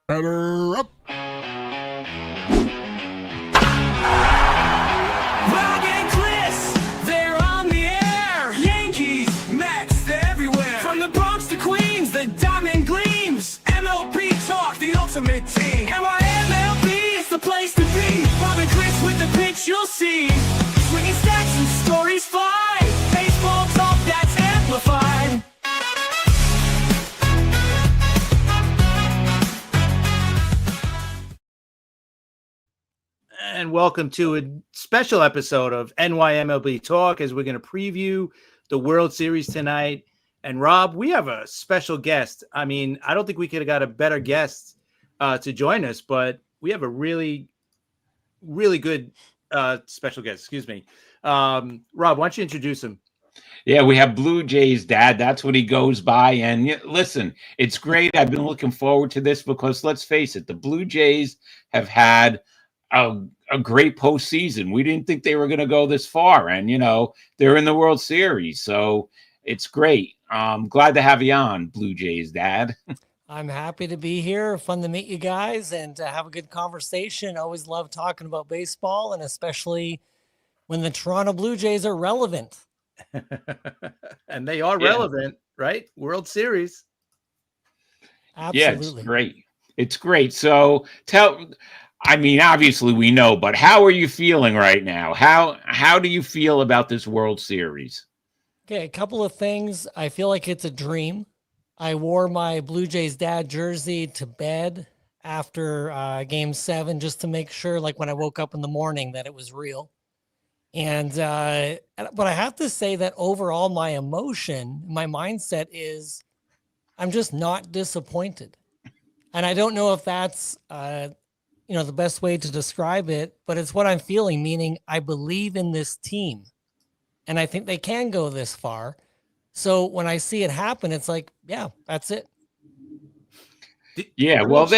Batter up. Bog and Cliss, they're on the air. Yankees, Mets, they're everywhere. From the Bronx to Queens, the diamond gleams. MLB talk, the ultimate team. NYMLB is the place to be. Bog and Cliss with the pitch you'll see. Swinging stacks and stories fly. Baseball talk that's amplified. And welcome to a special episode of NYMLB Talk as we're going to preview the World Series tonight. And Rob, we have a special guest. I mean, I don't think we could have got a better guest to join us, but we have a really, really good special guest. Excuse me. Rob, why don't you introduce him? Yeah, we have Blue Jays Dad. That's what he goes by. And listen, it's great. I've been looking forward to this because let's face it, the Blue Jays have had a great postseason. We didn't think they were going to go this far. And, they're in the World Series. So it's great. Glad to have you on, Blue Jays Dad. I'm happy to be here. Fun to meet you guys and to have a good conversation. Always love talking about baseball, and especially when the Toronto Blue Jays are relevant. And they are relevant, right? World Series. Absolutely. Yeah, it's great. It's great. So obviously we know, but how are you feeling right now? How do you feel about this World Series? Okay, a couple of things. I feel like it's a dream. I wore my Blue Jays Dad jersey to bed after Game 7 just to make sure, like when I woke up in the morning, that it was real. And but I have to say that overall, my emotion, my mindset is I'm just not disappointed. And I don't know if that's the best way to describe it, but it's what I'm feeling, meaning I believe in this team and I think they can go this far. So when I see it happen, it's like, yeah, that's it. Yeah, well,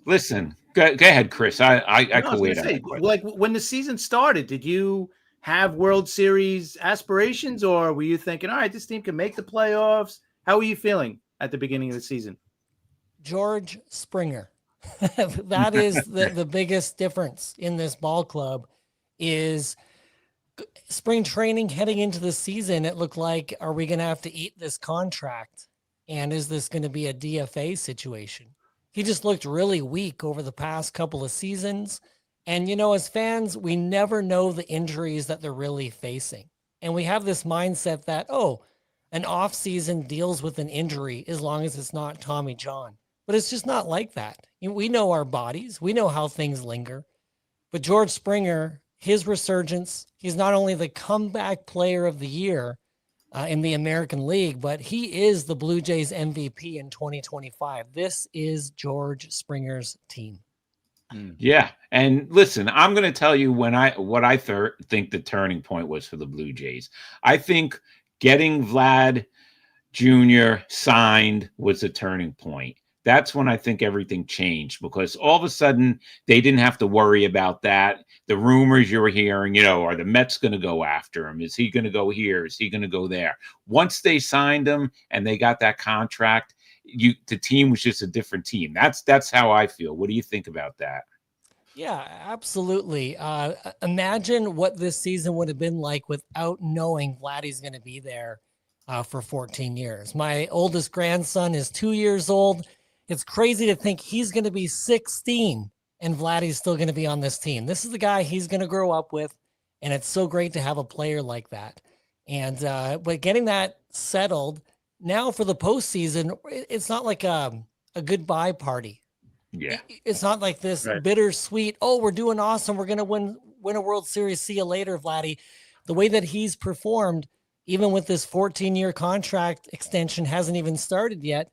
listen. Go ahead, Chris. I can wait. Like when the season started, did you have World Series aspirations, or were you thinking, all right, this team can make the playoffs? How were you feeling at the beginning of the season? George Springer. That is the biggest difference in this ball club is spring training heading into the season. It looked like, are we going to have to eat this contract? And is this going to be a DFA situation? He just looked really weak over the past couple of seasons. And, as fans, we never know the injuries that they're really facing. And we have this mindset that, an off season deals with an injury as long as it's not Tommy John. But it's just not like that. We know our bodies. We know how things linger. But George Springer, his resurgence, he's not only the comeback player of the year in the American League, but he is the Blue Jays MVP in 2025. This is George Springer's team. Yeah. And listen, I'm going to tell you what I think the turning point was for the Blue Jays. I think getting Vlad Jr. signed was a turning point. That's when I think everything changed because all of a sudden they didn't have to worry about that. The rumors you were hearing, are the Mets going to go after him? Is he going to go here? Is he going to go there? Once they signed him and they got that contract, the team was just a different team. That's how I feel. What do you think about that? Yeah, absolutely. Imagine what this season would have been like without knowing Vladdy's going to be there for 14 years. My oldest grandson is 2 years old. It's crazy to think he's going to be 16 and Vladdy's still going to be on this team. This is the guy he's going to grow up with. And it's so great to have a player like that. And, but getting that settled now for the postseason, it's not like a goodbye party. Yeah. It's not like this bittersweet, we're doing awesome. We're going to win a World Series. See you later, Vladdy. The way that he's performed, even with this 14-year contract extension hasn't even started yet.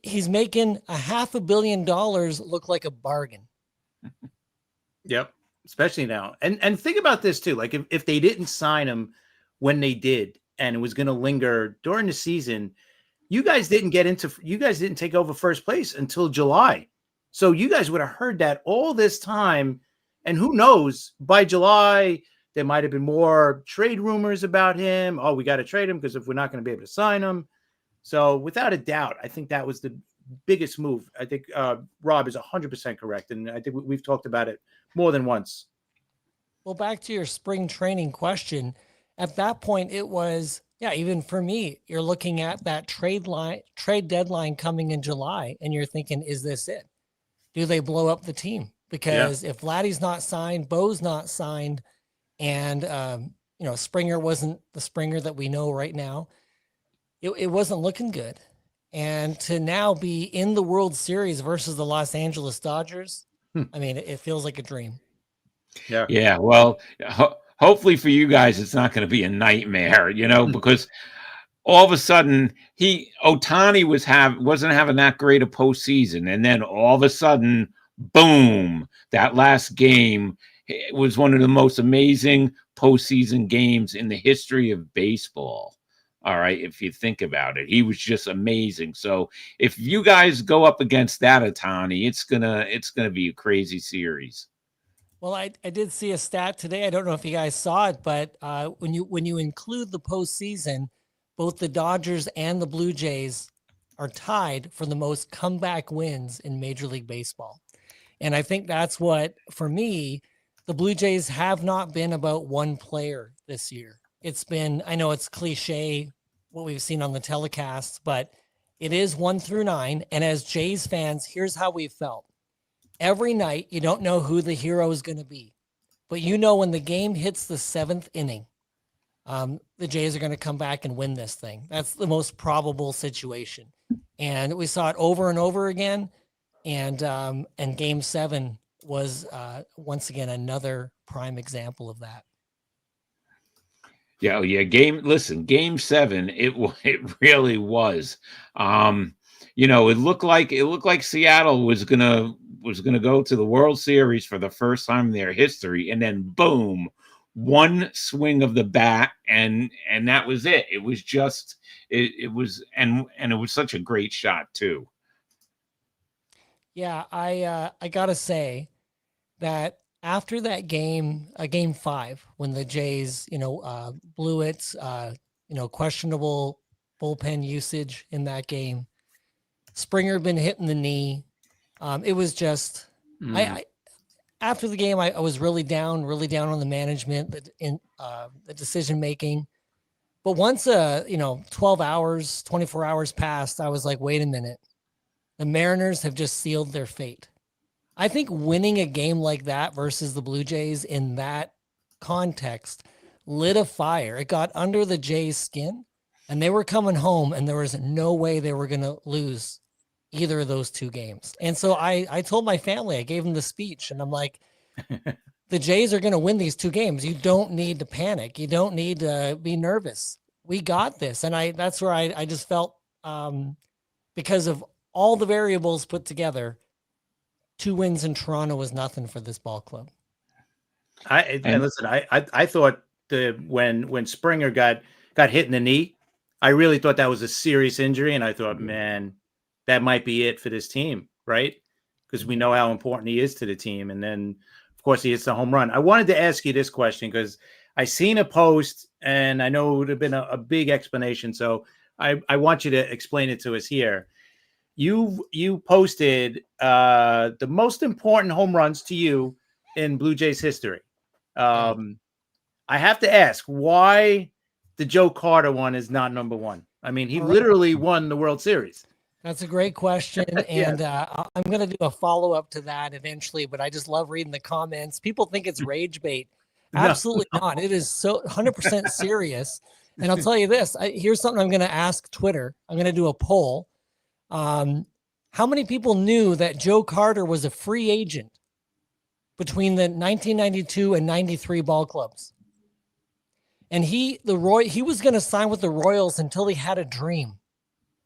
He's making $500 million look like a bargain. Yep. Especially now. And think about this too. Like if they didn't sign him when they did, and it was going to linger during the season, you guys didn't take over first place until July. So you guys would have heard that all this time. And who knows, by July, there might have been more trade rumors about him. We got to trade him because if we're not going to be able to sign him. So without a doubt, I think that was the biggest move. I think Rob is 100% correct, and I think we've talked about it more than once. Well, back to your spring training question. At that point, it was, yeah, even for me, you're looking at that trade deadline coming in July, and you're thinking, is this it? Do they blow up the team? Because if Vladdy's not signed, Bo's not signed, and Springer wasn't the Springer that we know right now, it wasn't looking good. And to now be in the World Series versus the Los Angeles Dodgers, I mean, it feels like a dream. Yeah. Yeah. Well, hopefully for you guys, it's not going to be a nightmare, because all of a sudden Ohtani wasn't having that great a postseason. And then all of a sudden, boom, that last game, it was one of the most amazing postseason games in the history of baseball. All right. If you think about it, he was just amazing. So if you guys go up against that Ohtani, it's going to be a crazy series. Well, I did see a stat today. I don't know if you guys saw it, but when you include the postseason, both the Dodgers and the Blue Jays are tied for the most comeback wins in Major League Baseball. And I think that's what, for me, the Blue Jays have not been about one player this year. It's been, I know it's cliche what we've seen on the telecasts, but it is 1 through 9. And as Jays fans, here's how we felt. Every night, you don't know who the hero is going to be, but when the game hits the 7th inning, the Jays are going to come back and win this thing. That's the most probable situation. And we saw it over and over again. And Game 7 was once again another prime example of that. Yeah, Game 7, it really was. It looked like Seattle was gonna go to the World Series for the first time in their history, and then boom, one swing of the bat, and that was it. It was just it was such a great shot too. Yeah, I gotta say that after that game, Game 5, when the Jays, blew it, questionable bullpen usage in that game. Springer had been hitting the knee. It was just, I after the game, I was really down on the management, the decision making. But once 12 hours, 24 hours passed, I was like, wait a minute. The Mariners have just sealed their fate. I think winning a game like that versus the Blue Jays in that context lit a fire. It got under the Jays' skin, and they were coming home, and there was no way they were going to lose either of those two games. And so I told my family, I gave them the speech, and I'm like, the Jays are going to win these two games. You don't need to panic. You don't need to be nervous. We got this. And that's where I just felt, because of all the variables put together, 2 wins in Toronto was nothing for this ball club. I thought when Springer got hit in the knee, I really thought that was a serious injury, and I thought, man, that might be it for this team, right? Because we know how important he is to the team. And then, of course, he hits the home run. I wanted to ask you this question because I seen a post, and I know it would have been a big explanation. So I want you to explain it to us here. You posted the most important home runs to you in Blue Jays history. I have to ask, why the Joe Carter one is not number 1? I mean, he literally won the World Series. That's a great question. And I'm going to do a follow-up to that eventually, but I just love reading the comments. People think it's rage bait. Absolutely not. It is so 100% serious. And I'll tell you this, here's something I'm going to ask Twitter. I'm going to do a poll. How many people knew that Joe Carter was a free agent between the 1992 and 93 ball clubs? And he was going to sign with the Royals until he had a dream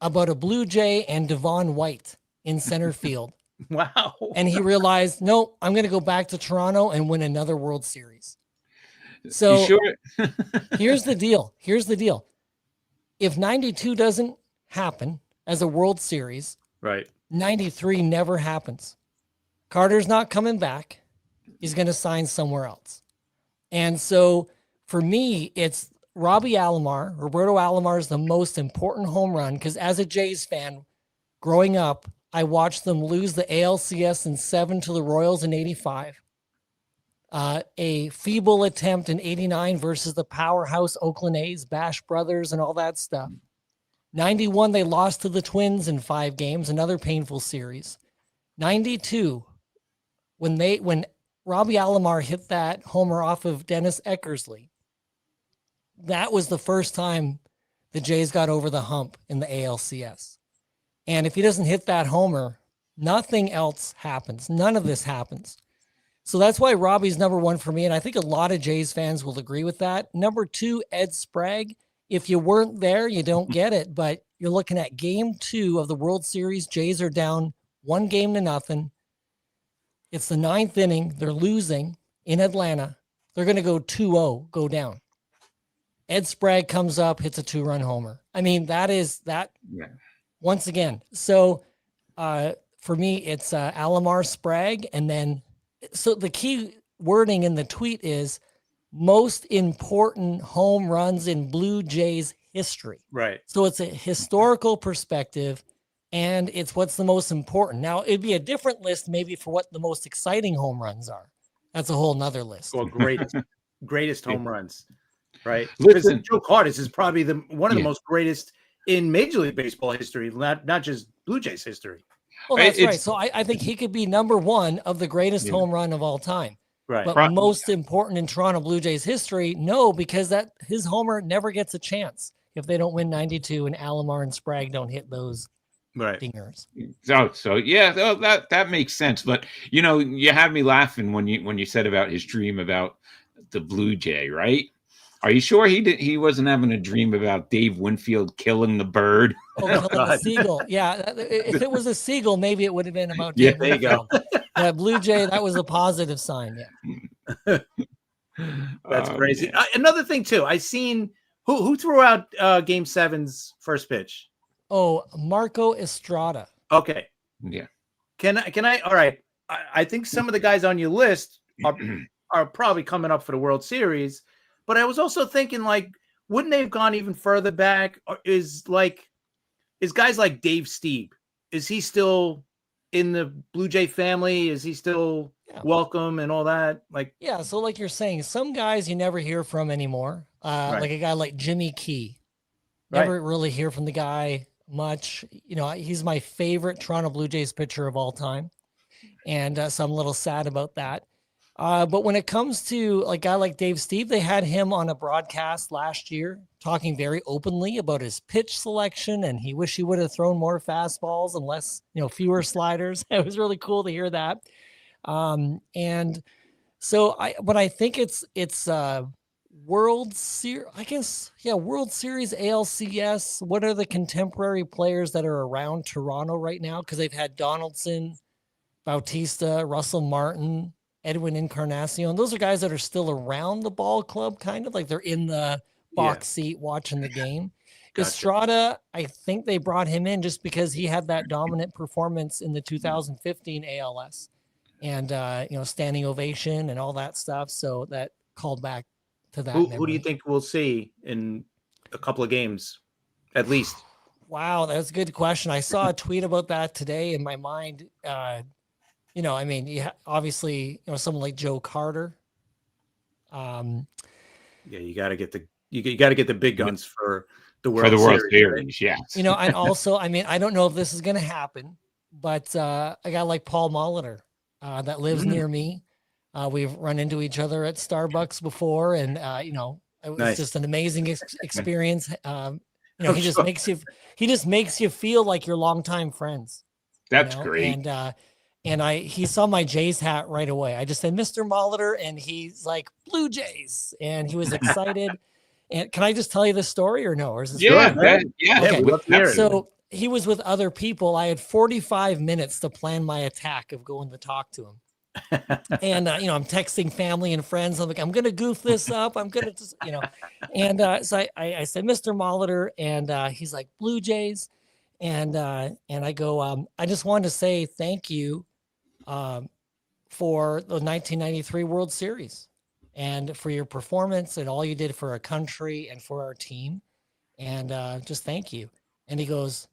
about a Blue Jay and Devon White in center field. Wow. And he realized, no, I'm going to go back to Toronto and win another World Series. So here's the deal. If 92 doesn't happen as a World Series, right, 93 never happens. Carter's not coming back. He's going to sign somewhere else. And so for me, it's Roberto Alomar is the most important home run, because as a Jays fan growing up, I watched them lose the ALCS in 7 to the Royals in 85. A feeble attempt in 89 versus the powerhouse Oakland A's, Bash Brothers, and all that stuff. 91, they lost to the Twins in 5 games, another painful series. 92, when Robbie Alomar hit that homer off of Dennis Eckersley, that was the first time the Jays got over the hump in the ALCS. And if he doesn't hit that homer, nothing else happens. None of this happens. So that's why Robbie's number 1 for me. And I think a lot of Jays fans will agree with that. Number 2, Ed Sprague. If you weren't there, you don't get it. But you're looking at game 2 of the World Series. Jays are down 1-0. It's the 9th inning. They're losing in Atlanta. They're going to go 2-0, go down. Ed Sprague comes up, hits a 2-run homer. I mean, that is that. Yeah. Once again. So for me, it's Alomar, Sprague, and then so the key wording in the tweet is most important home runs in Blue Jays history. Right. So it's a historical perspective, and it's what's the most important. Now, it'd be a different list maybe for what the most exciting home runs are. That's a whole nother list. Well, greatest home runs, right? Listen, Joe Carter's is probably one of the most greatest in Major League Baseball history, not just Blue Jays history. Well, that's right. So I think he could be number 1 of the greatest home run of all time. Right. But most important in Toronto Blue Jays history, no, because that his homer never gets a chance if they don't win 92 and Alomar and Sprague don't hit those dingers. So yeah, that makes sense. But you know, you had me laughing when you said about his dream about the Blue Jay, right? Are you sure he wasn't having a dream about Dave Winfield killing the bird? Oh, killing the seagle. Yeah. If it was a seagull, maybe it would have been about Dave there Winfield. You go. That Blue Jay, that was a positive sign. Yeah. That's crazy. Another thing too, I seen who threw out Game 7's first pitch. Oh, Marco Estrada. Okay. Yeah. Can I? All right. I think some of the guys on your list are probably coming up for the World Series. But I was also thinking, like, wouldn't they have gone even further back? Or is guys like Dave Stieb, is he still in the Blue Jay family? Is he still welcome and all that? Like, yeah. So like you're saying, some guys you never hear from anymore. Like a guy like Jimmy Key. Never really hear from the guy much. You know, he's my favorite Toronto Blue Jays pitcher of all time. And so I'm a little sad about that. But when it comes to like a guy like Dave Stieb, they had him on a broadcast last year talking very openly about his pitch selection, and he wished he would have thrown more fastballs and less, fewer sliders. It was really cool to hear that. And so I think it's World Series, I guess, World Series, ALCS. What are the contemporary players that are around Toronto right now? Because they've had Donaldson, Bautista, Russell Martin, Edwin Encarnacion. Those are guys that are still around the ball club, kind of like they're in the box seat watching the game. Gotcha. Estrada, I think they brought him in just because he had that dominant performance in the 2015 ALS and, standing ovation and all that stuff. So that called back to that. Who do you think we'll see in a couple of games, at least? Wow, that's a good question. I saw a tweet about that today in my mind. Obviously, someone like Joe Carter. You got to get the big guns for the World Series. Yeah. And also, I don't know if this is going to happen, but a guy like Paul Molitor that lives near me, we've run into each other at Starbucks before, and it was just an amazing experience. He just makes you feel like you're longtime friends. That's great. And he saw my Jays hat right away. I just said, Mr. Molitor, and he's like, Blue Jays. And he was excited. And can I just tell you this story or no? Or is this Okay. So he was with other people. I had 45 minutes to plan my attack of going to talk to him. And, I'm texting family and friends. I'm like, I'm going to goof this up. I'm going to just, And so I said, Mr. Molitor, and he's like, Blue Jays. And I go, I just wanted to say thank you for the 1993 World Series and for your performance and all you did for our country and for our team. And just thank you. And he goes,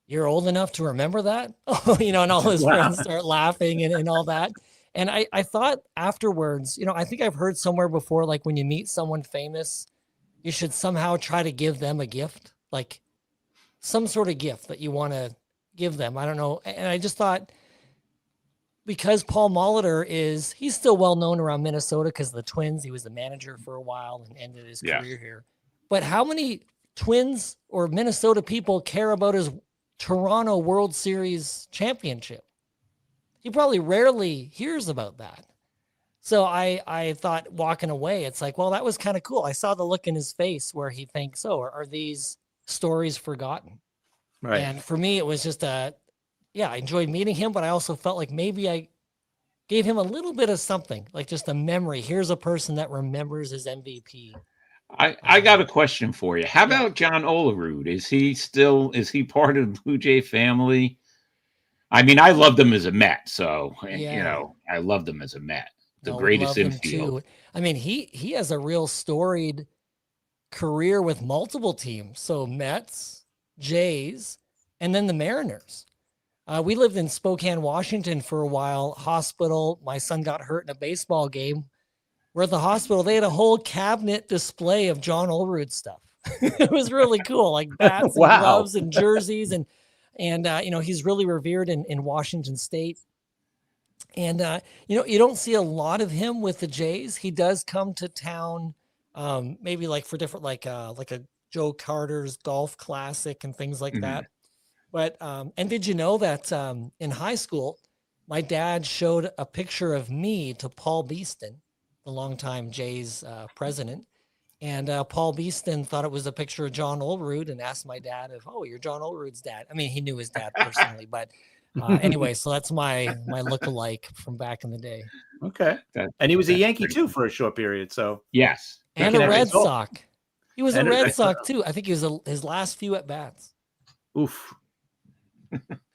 you're old enough to remember that? Oh, and all his Wow. friends start laughing and all that. And I thought afterwards, I think I've heard somewhere before, like when you meet someone famous, you should somehow try to give them a gift, like some sort of gift that you want to give them. I don't know. And I just thought, because Paul Molitor he's still well known around Minnesota because of the Twins. He was the manager for a while and ended his Yeah. career here. But how many Twins or Minnesota people care about his Toronto World Series championship? He probably rarely hears about that. So I thought, walking away, it's like, well, that was kind of cool. I saw the look in his face where he thinks, oh, are these stories forgotten? Right. And for me, it was just I enjoyed meeting him, but I also felt like maybe I gave him a little bit of something, like just a memory. Here's a person that remembers his MVP. I got a question for you. How Yeah. about John Olerud? Is he part of the Blue Jay family? I mean, I loved him as a Met, so Yeah. I loved him as a Met. The No, we greatest love him infield. too. I mean, he has a real storied career with multiple teams. So Mets, Jays, and then the Mariners. We lived in Spokane, Washington for a while. Hospital. My son got hurt in a baseball game. We're at the hospital. They had a whole cabinet display of John Olerud stuff. It was really cool, like bats and Wow. gloves and jerseys, and he's really revered in Washington State. And you don't see a lot of him with the Jays. He does come to town, maybe like for different, like a Joe Carter's Golf Classic and things like that. But and did you know that in high school, my dad showed a picture of me to Paul Beeston, the longtime Jays president, and Paul Beeston thought it was a picture of John Olerud and asked my dad if, oh, you're John Olerud's dad. I mean, he knew his dad personally, but anyway, so that's my look-alike from back in the day. Okay. And he was a Yankee too for a short period. So Yes. And a Red connection. Sox. He was a And a Red Red Sox too. I think he was his last few at bats. Oof.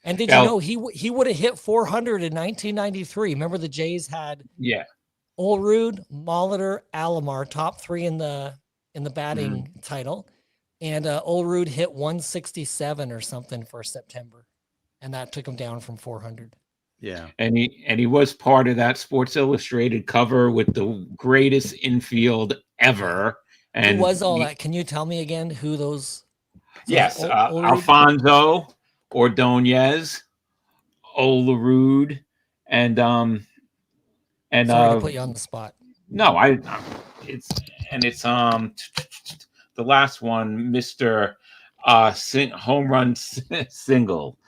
And did Yeah. you know he would have hit 400 in 1993? Remember the Jays had Yeah. Olerud, Molitor, Alomar, top three in the batting title, and Olerud hit 167 or something for September, and that took him down from 400. Yeah. And he was part of that Sports Illustrated cover with the greatest infield ever. And Who was all that? Can you tell me again who those? Yes, Olerud? Alfonso Ordonez, Olerud, and Sorry to put you on the spot. no, it's the last one, Mr. Home run single,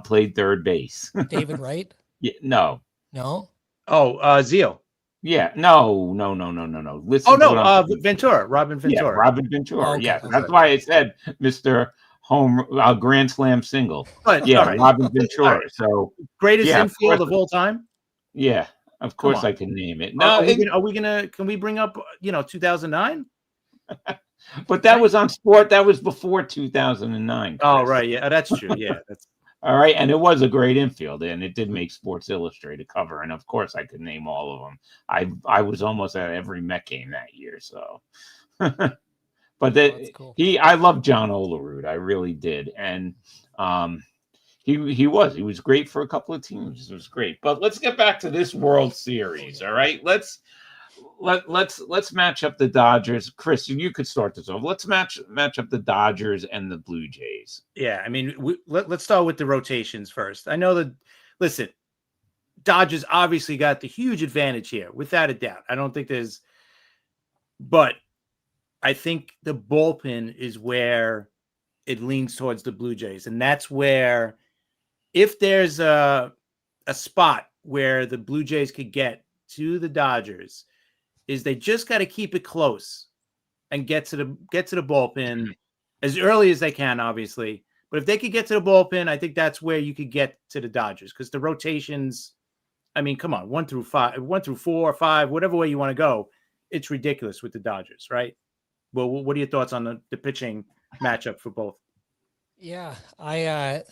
played third base. David Wright? Yeah, no. No. Oh, Zio. Yeah, no. Listen. Oh no, to what Ventura, Robin Ventura. Yeah, Robin Ventura. Oh, okay, Yes, okay. that's why I said Mr. Home Grand Slam single. But, Yeah, all right. Robin Ventura. All right. So Greatest yeah, of infield course. of all time. yeah, of course on. I can name it. No, No, are we gonna? Can we bring up 2009? but that was on Sport. That was before 2009. Oh Chris. right, yeah, that's true. Yeah, that's All right, and it was a great infield, and it did make Sports Illustrated cover, and of course I could name all of them. I was almost at every Met game that year, so. But That's cool. I love John Olerud, I really did, and he was great for a couple of teams. It was great. But let's get back to this World Series. All right, let's match up the Dodgers. Chris, you could start this off. Let's match up the Dodgers and the Blue Jays. yeah. I mean, let's start with the rotations first. I know that. Listen, Dodgers obviously got the huge advantage here, without a doubt. I don't think there's, but I think the bullpen is where it leans towards the Blue Jays, and that's where, if there's a spot where the Blue Jays could get to the Dodgers, is they just got to keep it close and get to the bullpen as early as they can, obviously. But if they could get to the bullpen, I think that's where you could get to the Dodgers, because the rotations, I mean, come on, 1 through 4, 5, whatever way you want to go, it's ridiculous with the Dodgers, right? Well, what are your thoughts on the pitching matchup for both? Yeah, I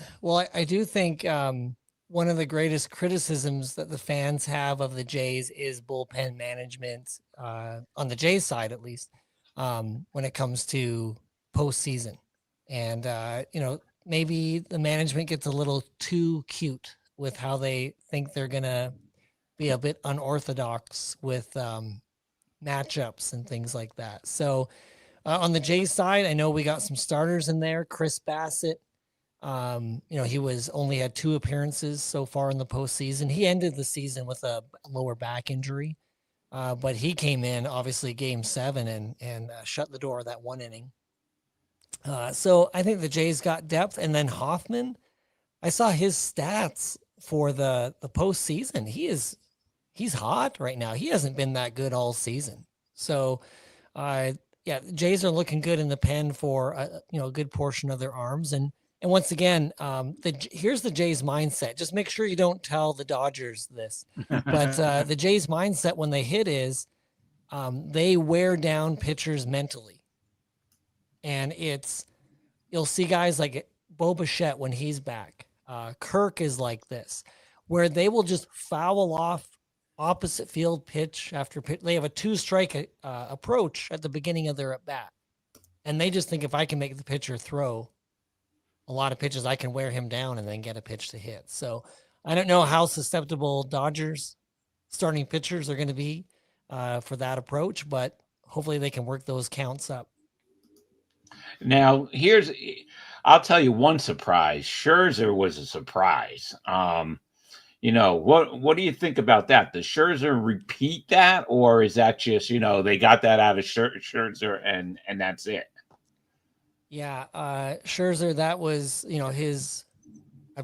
do think one of the greatest criticisms that the fans have of the Jays is bullpen management, on the Jays side at least, when it comes to postseason. And maybe the management gets a little too cute with how they think they're going to be a bit unorthodox with matchups and things like that. So on the Jays side, I know we got some starters in there. Chris Bassett, he was only had 2 appearances so far in the postseason. He ended the season with a lower back injury, but he came in obviously game 7 and shut the door that 1 inning. So I think the Jays got depth, and then Hoffman, I saw his stats for the postseason. He's hot right now. He hasn't been that good all season. So, the Jays are looking good in the pen for a good portion of their arms. And once again, here's the Jays mindset. Just make sure you don't tell the Dodgers this, but the Jays mindset when they hit is they wear down pitchers mentally. And you'll see guys like Bo Bichette when he's back. Kirk is like this, where they will just foul off opposite field pitch after pitch. They have a 2-strike approach at the beginning of their at bat. And they just think if I can make the pitcher throw a lot of pitches, I can wear him down and then get a pitch to hit. So I don't know how susceptible Dodgers starting pitchers are going to be for that approach, but hopefully they can work those counts up. Now, I'll tell you one surprise. Scherzer was a surprise. What do you think about that? Does Scherzer repeat that, or is that just, they got that out of Scherzer and that's it? Yeah, Scherzer, that was,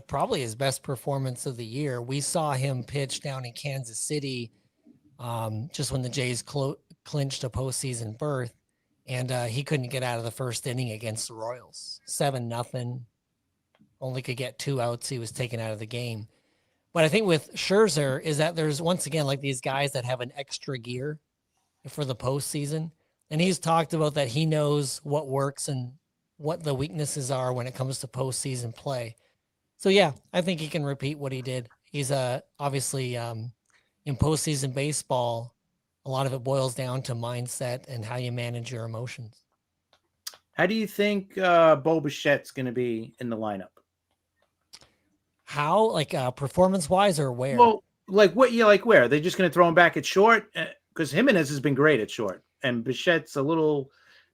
probably his best performance of the year. We saw him pitch down in Kansas City just when the Jays clinched a postseason berth. And he couldn't get out of the first inning against the Royals. 7-0. Only could get 2 outs. He was taken out of the game. But I think with Scherzer is that there's, once again, like these guys that have an extra gear for the postseason. And he's talked about that he knows what works and what the weaknesses are when it comes to postseason play. So, yeah, I think he can repeat what he did. He's obviously in postseason baseball, a lot of it boils down to mindset and how you manage your emotions. How do you think Bo Bichette's going to be in the lineup? How, like performance-wise, or where? Well, like what? Yeah, like where? Are they just going to throw him back at short? Because Jimenez has been great at short, and Bichette's a little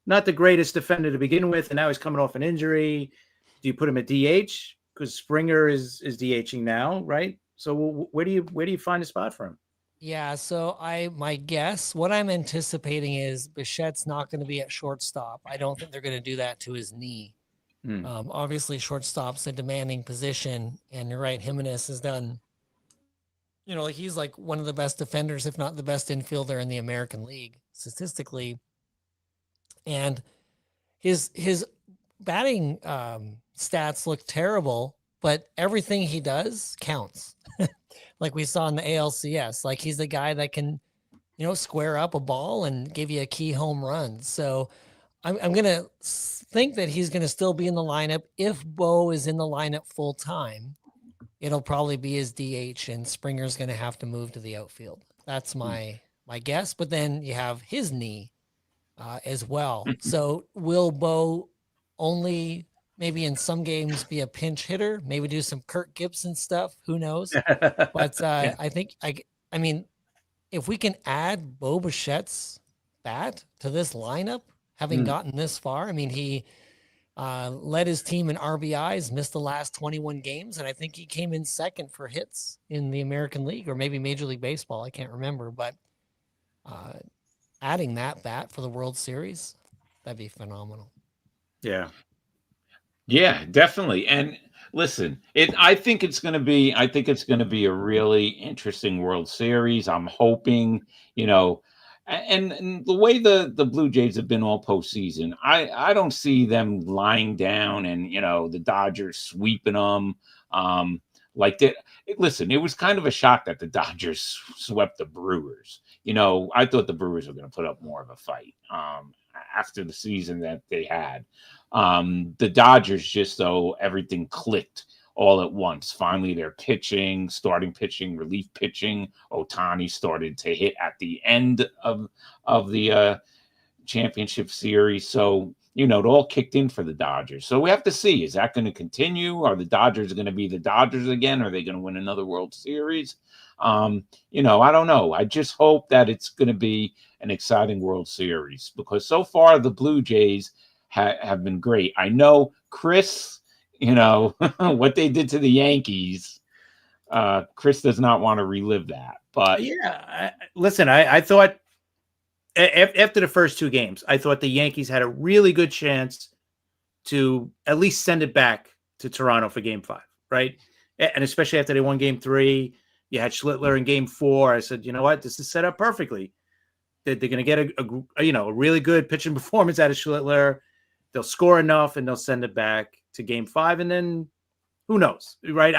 not the greatest defender to begin with, and now he's coming off an injury. Do you put him at DH? Because Springer is DHing now, right? So where do you find a spot for him? Yeah, so my guess, what I'm anticipating is Bichette's not going to be at shortstop. I don't think they're going to do that to his knee. Obviously, shortstop's a demanding position, and you're right, Jimenez has done, he's like one of the best defenders, if not the best infielder in the American League, statistically. And his batting stats look terrible, but everything he does counts. Like we saw in the ALCS, like he's the guy that can, square up a ball and give you a key home run. So I'm going to think that he's going to still be in the lineup. If Bo is in the lineup full time, it'll probably be his DH and Springer's going to have to move to the outfield. That's my guess. But then you have his knee as well. So will Bo only maybe in some games be a pinch hitter, maybe do some Kirk Gibson stuff. Who knows? But I think, I mean, if we can add Bo Bichette's bat to this lineup, having gotten this far, I mean, he led his team in RBIs, missed the last 21 games, and I think he came in second for hits in the American League or maybe Major League Baseball. I can't remember, but adding that bat for the World Series, that'd be phenomenal. Yeah. Yeah, definitely. And listen, I think it's going to be a really interesting World Series. I'm hoping, and the way the Blue Jays have been all postseason, I don't see them lying down and, the Dodgers sweeping them. Like that. Listen, it was kind of a shock that the Dodgers swept the Brewers. I thought the Brewers were going to put up more of a fight after the season that they had. The Dodgers just, though, everything clicked all at once. Finally, their pitching, starting pitching, relief pitching. Ohtani started to hit at the end of the championship series. So it all kicked in for the Dodgers. So we have to see, is that going to continue? Are the Dodgers going to be the Dodgers again? Are they going to win another World Series? I don't know. I just hope that it's going to be an exciting World Series, because so far the Blue Jays have been great. I know, Chris, what they did to the Yankees. Chris does not want to relive that. But yeah, listen, I thought after the first two games, I thought the Yankees had a really good chance to at least send it back to Toronto for Game 5, right? And especially after they won Game 3, you had Schlittler in Game 4. I said, you know what, this is set up perfectly. They're going to get a really good pitching performance out of Schlittler. They'll score enough and they'll send it back to Game 5, and then who knows, right?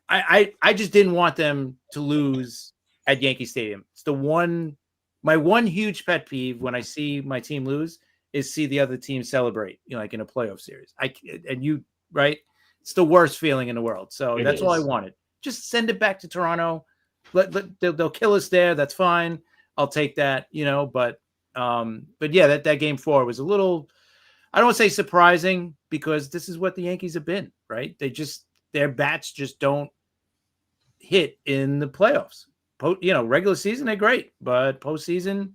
I just didn't want them to lose at Yankee Stadium. It's my one huge pet peeve when I see my team lose is see the other team celebrate, like in a playoff series. Right? It's the worst feeling in the world. So that's all I wanted. Just send it back to Toronto. They'll kill us there. That's fine. I'll take that, but yeah, that Game 4 was a little, I don't want to say surprising, because this is what the Yankees have been, right? Their bats just don't hit in the playoffs. Regular season, they're great, but postseason,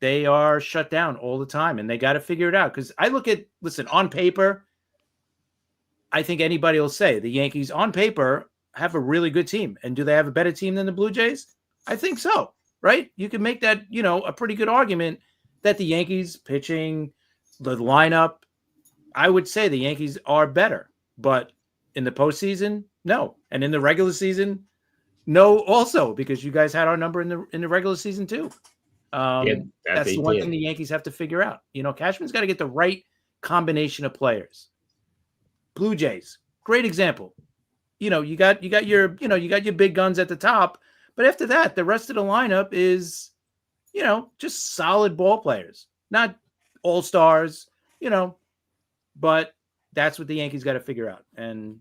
they are shut down all the time, and they got to figure it out. Because listen, on paper, I think anybody will say the Yankees on paper have a really good team. And do they have a better team than the Blue Jays? I think so, right? You can make that, a pretty good argument that the Yankees pitching, the lineup, I would say the Yankees are better. But in the postseason, no. And in the regular season, no, also, because you guys had our number in the regular season too. That's the one thing the Yankees have to figure out. Cashman's got to get the right combination of players. Blue Jays, great example. You got your big guns at the top, but after that, the rest of the lineup is, just solid ball players, not all stars, but that's what the Yankees got to figure out. And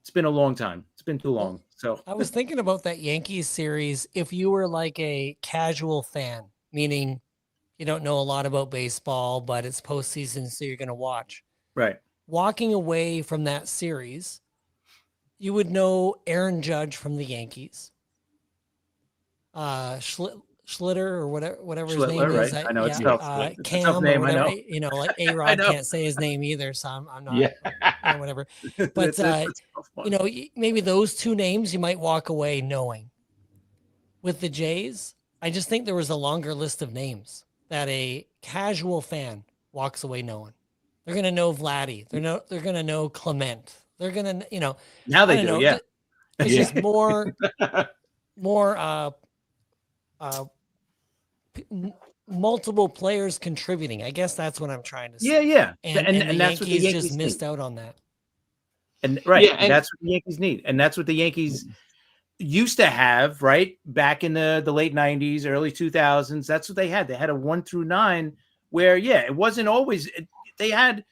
it's been a long time. It's been too long. So I was thinking about that Yankees series. If you were like a casual fan, meaning you don't know a lot about baseball, but it's postseason, so you're going to watch. Right. Walking away from that series, you would know Aaron Judge from the Yankees. Schlitter or whatever his name right. is. I know it's tough. It's Cam a tough name, or whatever. I know. Like A-Rod can't say his name either, so I'm not, whatever. But, maybe those two names you might walk away knowing. With the Jays, I just think there was a longer list of names that a casual fan walks away knowing. They're going to know Vladdy. They're going to know Clement. They're going to, now they do, yeah. It's just more multiple players contributing. I guess that's what I'm trying to say. Yeah. And the that's what the Yankees just missed out on that. And that's what the Yankees need. And that's what the Yankees used to have, right? Back in the late 90s, early 2000s. That's what they had. They had a 1 through 9 where, it wasn't always they had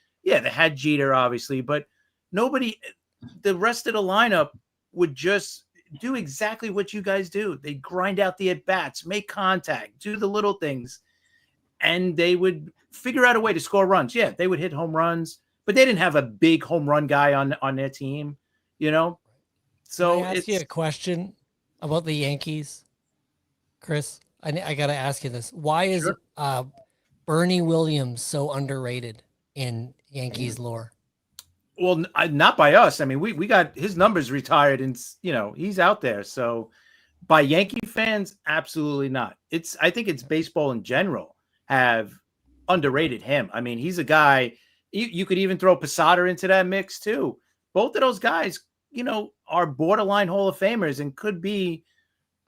Jeter, obviously, but the rest of the lineup would just do exactly what you guys do. They grind out the at-bats, make contact, do the little things, and they would figure out a way to score runs. Yeah, they would hit home runs, but they didn't have a big home run guy on their team, So Can I ask you a question about the Yankees, Chris? I got to ask you this. Why is Bernie Williams so underrated in Yankees lore? Well, not by us. I mean, we got his numbers retired, and he's out there. So, by Yankee fans, absolutely not. I think it's baseball in general have underrated him. I mean, he's a guy. You could even throw Posada into that mix too. Both of those guys, are borderline Hall of Famers and could be.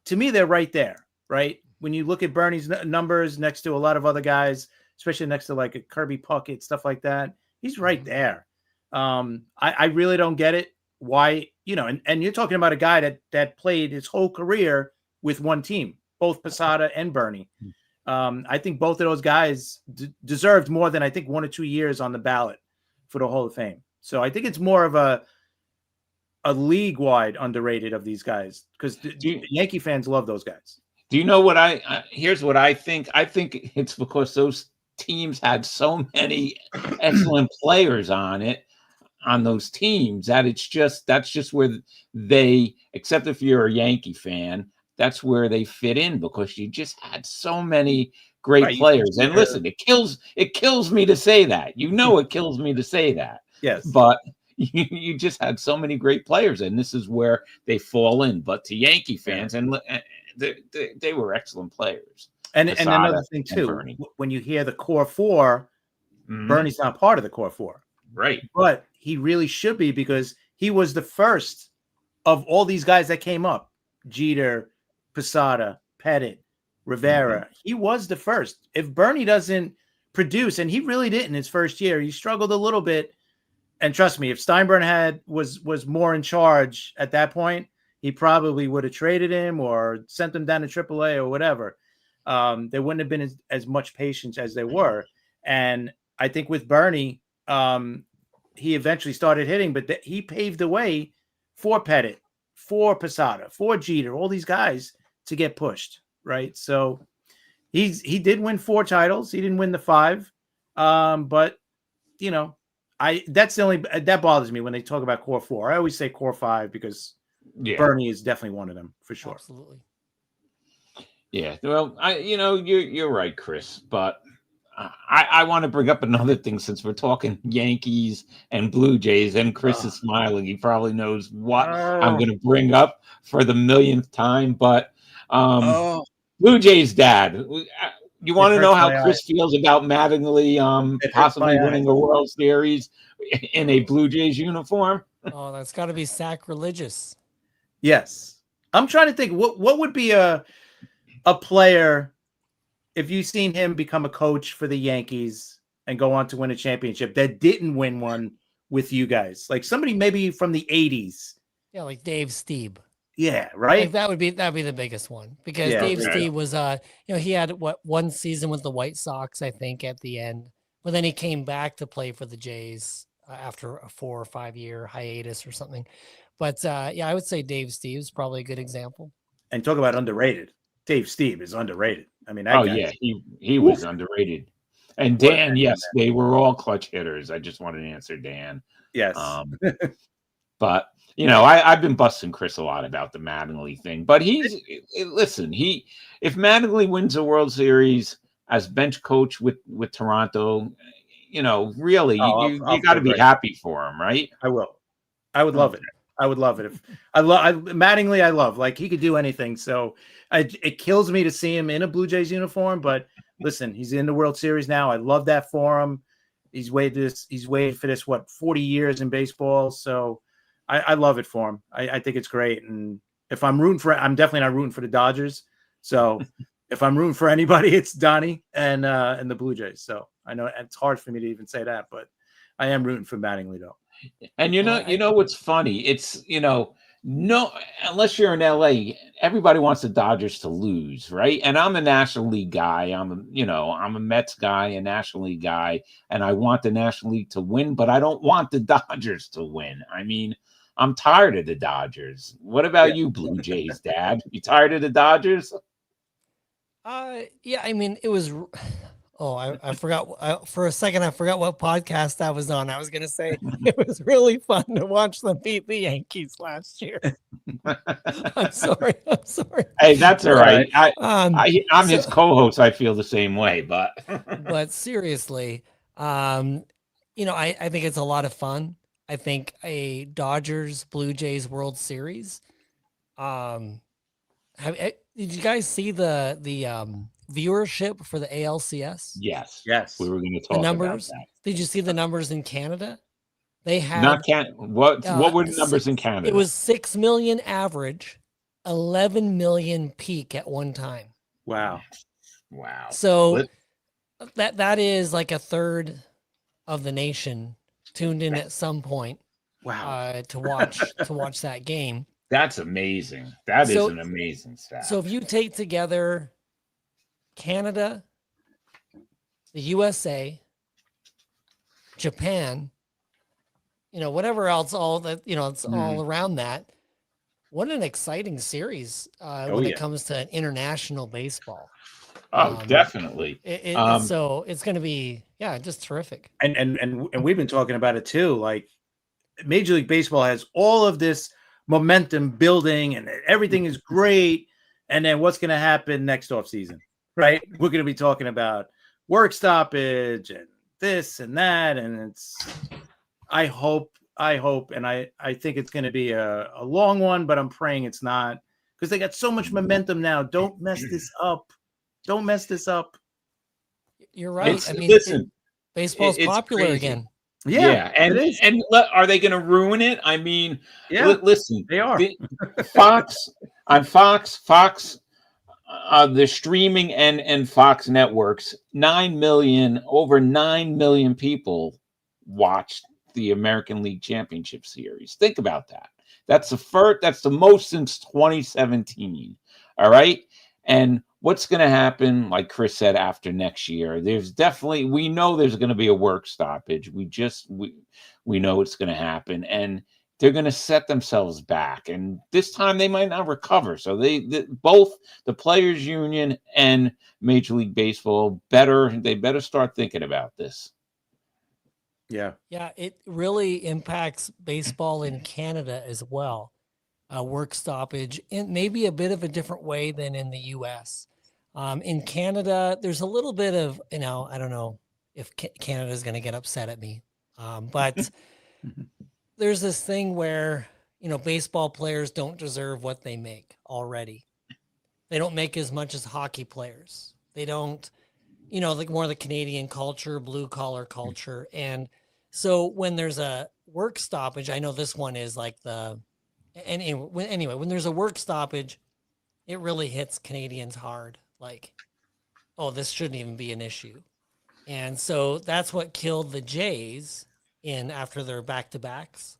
To me, they're right there. Right when you look at Bernie's numbers next to a lot of other guys, especially next to like a Kirby Puckett, stuff like that, he's right there. I really don't get it. Why, and you're talking about a guy that played his whole career with one team, both Posada and Bernie. I think both of those guys deserved more than I think 1 or 2 years on the ballot for the Hall of Fame. So I think it's more of a league-wide underrated of these guys because Yankee fans love those guys. Do you know what here's what I think. I think it's because those teams had so many excellent players on those teams that that's just where they, except if you're a Yankee fan, that's where they fit in because you just had so many great Right, players. And yeah. listen, it kills me to say that. It kills me to say that. Yes. But you just had so many great players, and this is where they fall in. But to Yankee fans, and they were excellent players. And Posada another thing and too, Bernie. when you hear the core four, Bernie's not part of the core four. Right. But he really should be because he was the first of all these guys that came up. Jeter, Posada, Pettit, Rivera. He was the first. If Bernie doesn't produce, and he really didn't his first year, he struggled a little bit. And trust me, if Steinbrenner was more in charge at that point, he probably would have traded him or sent him down to AAA or whatever. There wouldn't have been as much patience as there were. And I think with Bernie, he eventually started hitting, but he paved the way for Pettit, for Posada, for Jeter, all these guys to get pushed, right? So he did win 4 titles. He didn't win the 5, but you know, that bothers me when they talk about core 4. I always say core 5 because Bernie is definitely one of them for sure. Absolutely. Yeah, well, you're right, Chris, but I want to bring up another thing since we're talking Yankees and Blue Jays, and Chris is smiling. He probably knows what I'm going to bring up for the millionth time, but Blue Jays dad. You want to know how Chris feels about Mattingly possibly winning a World Series in a Blue Jays uniform? Oh, that's got to be sacrilegious. Yes. I'm trying to think what would be a player if you've seen him become a coach for the Yankees and go on to win a championship that didn't win one with you guys, like somebody maybe from the 80s. Yeah, like Dave Stieb. Yeah, right. Like that'd be the biggest one because Dave Stieb was he had one season with the White Sox, I think, at the end, but then he came back to play for the Jays after a 4 or 5 year hiatus or something. But I would say Dave Stieb is probably a good example. And talk about underrated. Dave Stieb is underrated. I mean, he was underrated. And Dan, yes, they were all clutch hitters. I just wanted to answer Dan. Yes. But I've been busting Chris a lot about the Mattingly thing. But listen, if Mattingly wins a World Series as bench coach with Toronto, really, you got to be happy for him, right? I will. I would love it. I would love it if Mattingly. I love, like, he could do anything. So it kills me to see him in a Blue Jays uniform. But listen, he's in the World Series now. I love that for him. He's waited for this 40 years in baseball. So I love it for him. I think it's great. And if I'm rooting for, I'm definitely not rooting for the Dodgers. So if I'm rooting for anybody, it's Donnie and the Blue Jays. So I know it's hard for me to even say that, but I am rooting for Mattingly though. And you know what's funny? It's no, unless you're in LA, everybody wants the Dodgers to lose, right? And I'm a National League guy. I'm a Mets guy, a National League guy, and I want the National League to win, but I don't want the Dodgers to win. I mean, I'm tired of the Dodgers. What about you, Blue Jays, Dad? You tired of the Dodgers? Yeah, I mean, it was. Oh, I forgot. For a second, I forgot what podcast I was on. I was going to say it was really fun to watch them beat the Yankees last year. I'm sorry. Hey, that's all right. I'm his co-host. I feel the same way, but seriously, I think it's a lot of fun. I think a Dodgers Blue Jays World Series. Did you guys see the viewership for the ALCS? Yes. Yes. We were going to talk numbers, about that. Did you see the numbers in Canada? They had what were the numbers in Canada? It was 6 million average, 11 million peak at one time. Wow. So that is like a third of the nation tuned in at some point. Wow. To watch that game. That's amazing. That is an amazing stat. So if you take together Canada, the USA, Japan, whatever else, all that, it's all around that. What an exciting series when it comes to international baseball. Oh, definitely. So it's going to be, just terrific. And we've been talking about it too. Like Major League Baseball has all of this momentum building, and everything is great. And then what's going to happen next off season, right? We're going to be talking about work stoppage and this and that, and I hope, and I think it's going to be a long one, but I'm praying it's not, because they got so much momentum now. Don't mess this up. Don't mess this up. You're right. Listen, baseball's it's popular crazy. again. Yeah, and are they going to ruin it? I mean, listen, they are. Fox, the streaming and Fox networks, over 9 million people watched the American League Championship Series. Think about that. That's the most since 2017. All right. And what's going to happen, like Chris said, after next year? We know there's going to be a work stoppage. We know it's going to happen, and they're going to set themselves back. And this time they might not recover. So both the Players Union and Major League Baseball better start thinking about this. Yeah. Yeah, it really impacts baseball in Canada as well. Work stoppage in maybe a bit of a different way than in the U.S. In Canada, there's a little bit of, I don't know if Canada is going to get upset at me, but there's this thing where, baseball players don't deserve what they make already. They don't make as much as hockey players. They don't, like more of the Canadian culture, blue collar culture. And so when there's a work stoppage, I know this one is like anyway, when there's a work stoppage, it really hits Canadians hard. Like, oh, this shouldn't even be an issue. And so that's what killed the Jays after their back-to-backs,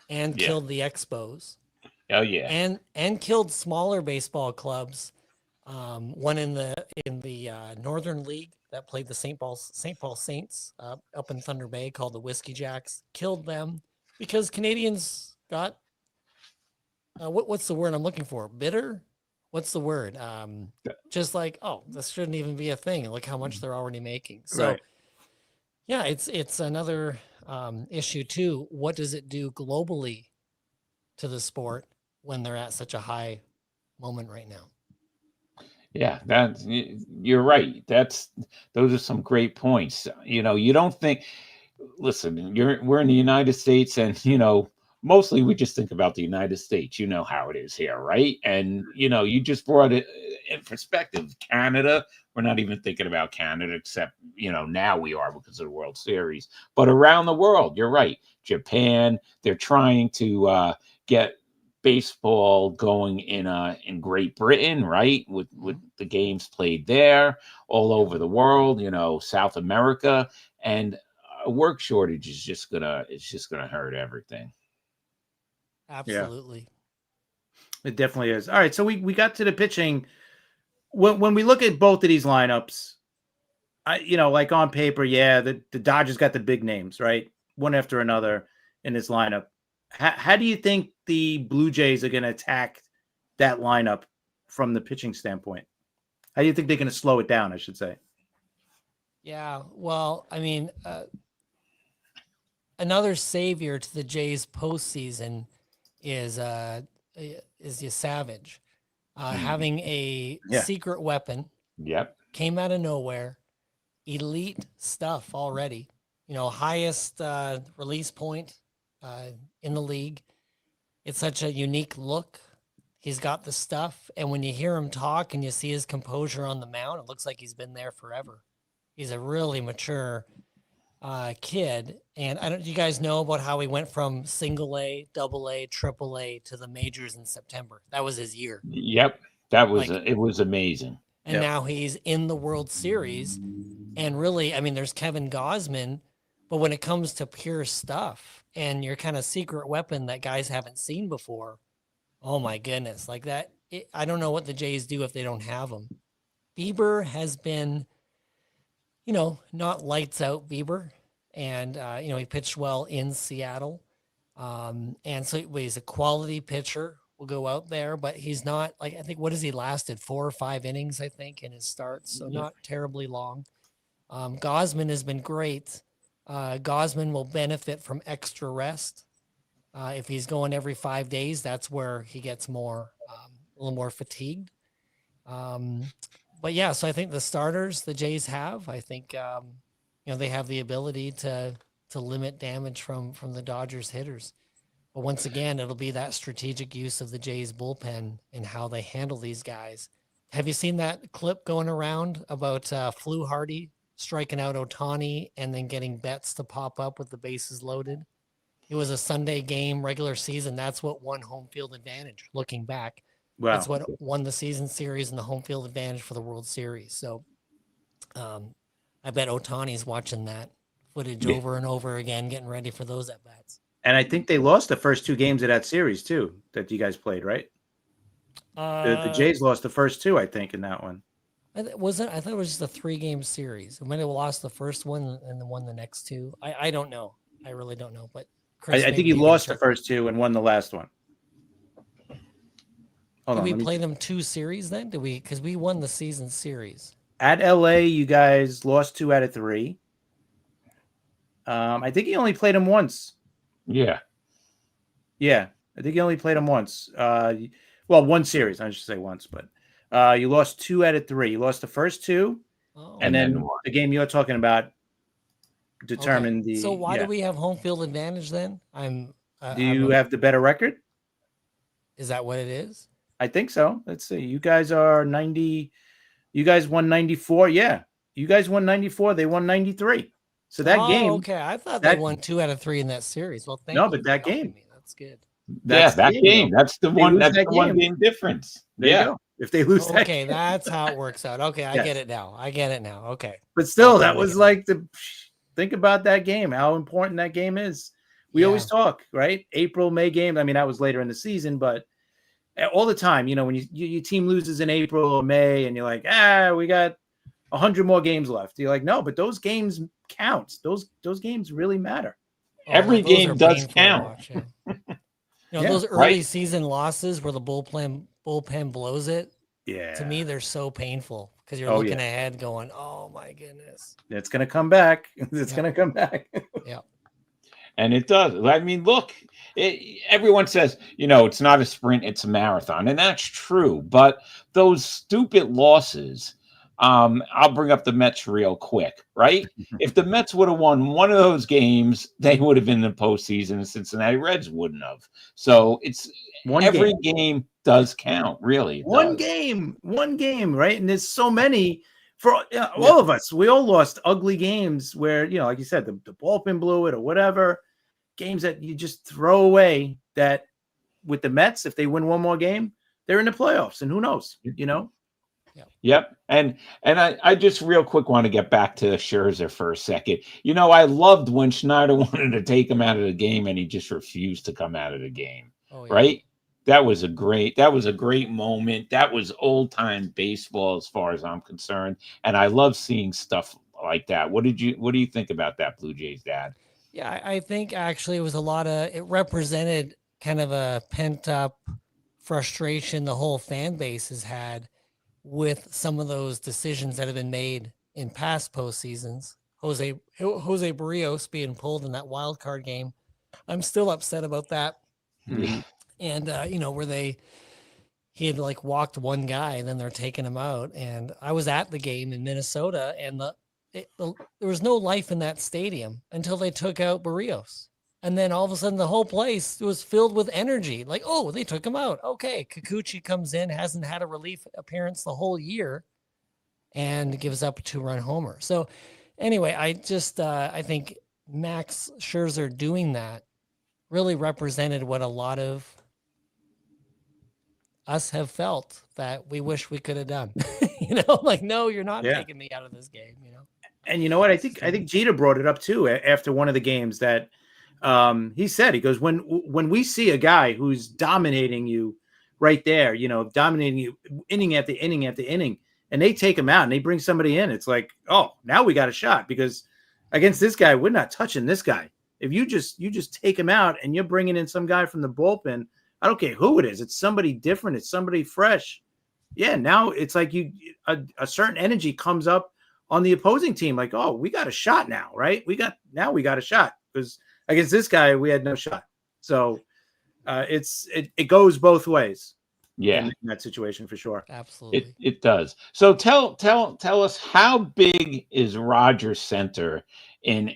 and killed the Expos. Oh yeah. And killed smaller baseball clubs. One in the Northern League that played the St. Paul Saints up in Thunder Bay, called the Whiskey Jacks, killed them because Canadians got what's the word I'm looking for? Bitter? What's the word? Just like, oh, this shouldn't even be a thing. Look how much they're already making. So, Right. yeah, it's another issue too. What does it do globally to the sport when they're at such a high moment right now? Yeah, you're right. Those are some great points. You don't think. Listen, we're in the United States, and mostly we just think about the United States. You know how it is here, right? And you just brought it in perspective. Canada, we're not even thinking about Canada, except now we are because of the World Series. But around the world, you're right. Japan, they're trying to get baseball going in Great Britain, right? With the games played there, all over the world, South America, and a work shortage is just gonna hurt everything. Absolutely. Yeah. It definitely is. All right, so we got to the pitching. When we look at both of these lineups, like on paper, the Dodgers got the big names, right? One after another in this lineup. How do you think the Blue Jays are going to attack that lineup from the pitching standpoint? How do you think they're going to slow it down, I should say? Yeah, well, I mean, another savior to the Jays postseason is your Savage, having a secret weapon. Yep, came out of nowhere, elite stuff already. Highest release point in the league. It's such a unique look. He's got the stuff, and when you hear him talk and you see his composure on the mound, it looks like he's been there forever. He's a really mature kid. And do you guys know about how he went from single A, double A, triple A to the majors in September? That was his year. Yep, that was it was amazing. And now he's in the World Series. And really, I mean, there's Kevin Gausman, but when it comes to pure stuff and your kind of secret weapon that guys haven't seen before, oh my goodness, like that. I don't know what the Jays do if they don't have him. Bieber has been, not lights out Bieber. And, he pitched well in Seattle. And so he's a quality pitcher will go out there, but he's not like, I think, what has he lasted? 4 or 5 innings, I think, in his starts. So not terribly long. Gosman has been great. Gosman will benefit from extra rest. If he's going every 5 days, that's where he gets more, a little more fatigued. But yeah, so I think the starters the Jays have, I think, they have the ability to limit damage from the Dodgers hitters. But once again, it'll be that strategic use of the Jays bullpen and how they handle these guys. Have you seen that clip going around about Flu Hardy striking out Ohtani and then getting Betts to pop up with the bases loaded? It was a Sunday game, regular season. That's what won home field advantage. Looking back, Wow. that's what won the season series and the home field advantage for the World Series. So, I bet Ohtani's watching that footage over and over again, getting ready for those at bats. And I think they lost the first 2 games of that series too that you guys played, right? The Jays lost the first 2, I think, in that one. I thought it was just a 3-game series. When they lost the first one and then won the next 2, I don't know. I really don't know. But Chris, I think he lost the first 2 and won the last one. Did we play them 2 series then? Did we? Because we won the season series. At LA, you guys lost 2 out of 3. I think he only played him once. Yeah. Yeah, I think he only played him once. Well, one series, I should say once, but you lost 2 out of 3. You lost the first 2, and then the game you're talking about determined the. So why do we have home field advantage then? Do you have the better record? Is that what it is? I think so. Let's see. You guys are 90. You guys won 94. Yeah, you guys won 94. They won 93. So that game. Okay, I thought they won 2 out of 3 in that series. Well, thank you. No, but that game. That's good. That's that game. That's the one. That's the one game difference. Yeah. If they lose that game. That's how it works out. Okay, I get it now. Okay. But still, that was like think about that game, how important that game is. We always talk, right? April, May game. I mean, that was later in the season, but all the time, when your team loses in April or May and you're like, we got 100 more games left. You're like, no, but those games count. Those games really matter. Every game does count. Those early season losses where the bullpen blows it. Yeah. To me, they're so painful because you're looking ahead going, oh my goodness. It's going to come back. It's going to come back. Yeah. And it does. I mean, look, everyone says, it's not a sprint, it's a marathon. And that's true. But those stupid losses, I'll bring up the Mets real quick, right? If the Mets would have won one of those games, they would have been in the postseason. The Cincinnati Reds wouldn't have. So it's every game does count, really. One game, right? And there's so many for all of us. We all lost ugly games where, like you said, the bullpen blew it or whatever. Games that you just throw away that with the Mets, if they win one more game, they're in the playoffs. And who knows, Yep. And I just real quick want to get back to Scherzer for a second. I loved when Schneider wanted to take him out of the game and he just refused to come out of the game. Right? That was a great moment. That was old time baseball as far as I'm concerned. And I love seeing stuff like that. What do you think about that, Blue Jays dad? Yeah, I think actually it represented kind of a pent up frustration the whole fan base has had with some of those decisions that have been made in past postseasons. Jose Barrios being pulled in that wild card game. I'm still upset about that. Mm-hmm. And, where he had walked one guy and then they're taking him out. And I was at the game in Minnesota and there was no life in that stadium until they took out Barrios. And then all of a sudden the whole place was filled with energy. Like, oh, they took him out. Okay. Kikuchi comes in, hasn't had a relief appearance the whole year and gives up a 2-run homer. So anyway, I think Max Scherzer doing that really represented what a lot of us have felt that we wish we could have done. No, you're not taking me out of this game, And you know what? I think Jeter brought it up too after one of the games that he said, he goes, when we see a guy who's dominating you right there, dominating you inning after inning after inning, and they take him out and they bring somebody in, it's like, oh, now we got a shot because against this guy, we're not touching this guy. If you just take him out and you're bringing in some guy from the bullpen I don't care who it is. It's somebody different. It's somebody fresh. Yeah, now it's like a certain energy comes up on the opposing team. Like, oh, we got a shot now, right? We got a shot because against this guy we had no shot. So it goes both ways. Yeah, in that situation for sure. Absolutely. it does. So tell us, how big is Rogers Center in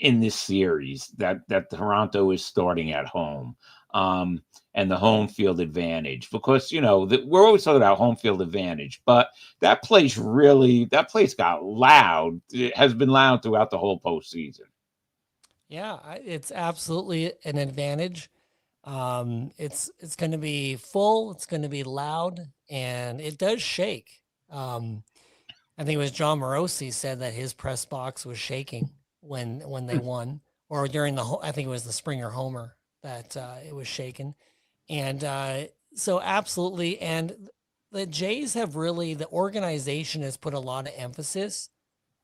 this series that Toronto is starting at home, and the home field advantage? Because we're always talking about home field advantage, but that place got loud. It has been loud throughout the whole postseason. Yeah, it's absolutely an advantage. It's going to be full. It's going to be loud, and it does shake. I think it was John Morosi said that his press box was shaking when they won, or during I think it was the Springer homer that it was shaken, and so absolutely. And the Jays have really, the organization has put a lot of emphasis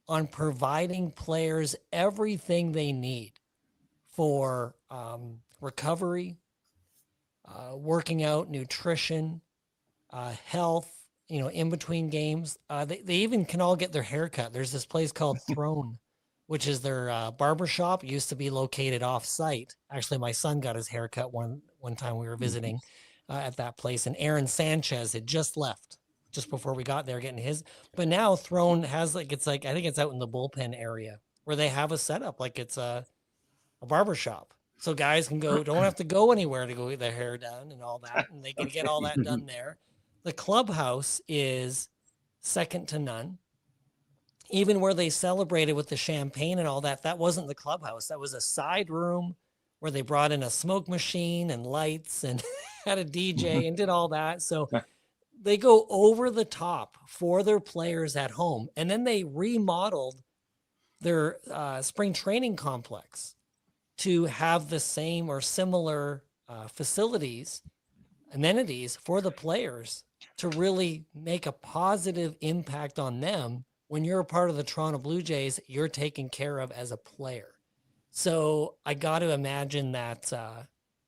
on providing players everything they need for recovery, working out, nutrition, health, in between games. They even can all get their hair cut. There's this place called Throne, which is their barber shop. It used to be located off site. Actually, my son got his hair cut one time we were visiting at that place, and Aaron Sanchez had just left just before we got there getting his. But now Throne has I think it's out in the bullpen area where they have a setup like it's a barber shop. So guys can don't have to go anywhere to go get their hair done and all that. And they can get all that done there. The clubhouse is second to none. Even where they celebrated with the champagne and all that, that wasn't the clubhouse. That was a side room where they brought in a smoke machine and lights and had a DJ and did all that. So they go over the top for their players at home. And then they remodeled their spring training complex to have the same or similar facilities, amenities for the players to really make a positive impact on them. When you're a part of the Toronto Blue Jays, you're taken care of as a player. So I got to imagine that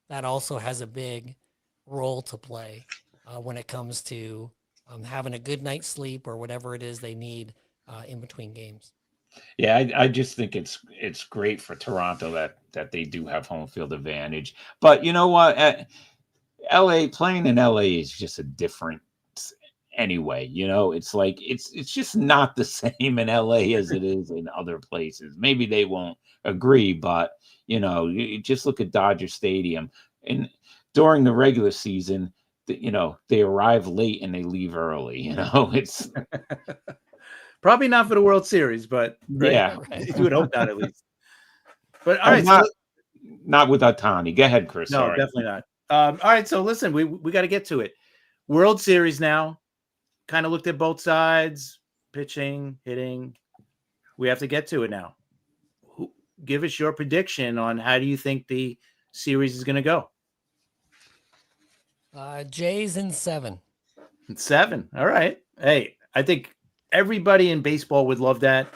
that also has a big role to play when it comes to having a good night's sleep or whatever it is they need in between games. Yeah, I just think it's great for Toronto that they do have home field advantage. But you know what? Playing in LA is just a different anyway. It's like it's just not the same in LA as it is in other places. Maybe they won't agree, but you just look at Dodger Stadium, and during the regular season, they arrive late and they leave early. It's probably not for the World Series, but right? Yeah, right. You would hope not at least. But all right, not with Ohtani. Go ahead, Chris. No, Sorry. Definitely not. All right, so listen, we got to get to it. World Series now. Kind of looked at both sides, pitching, hitting. We have to get to it now. Give us your prediction on how do you think the series is going to go? Jays in 7. 7. All right. Hey, I think everybody in baseball would love that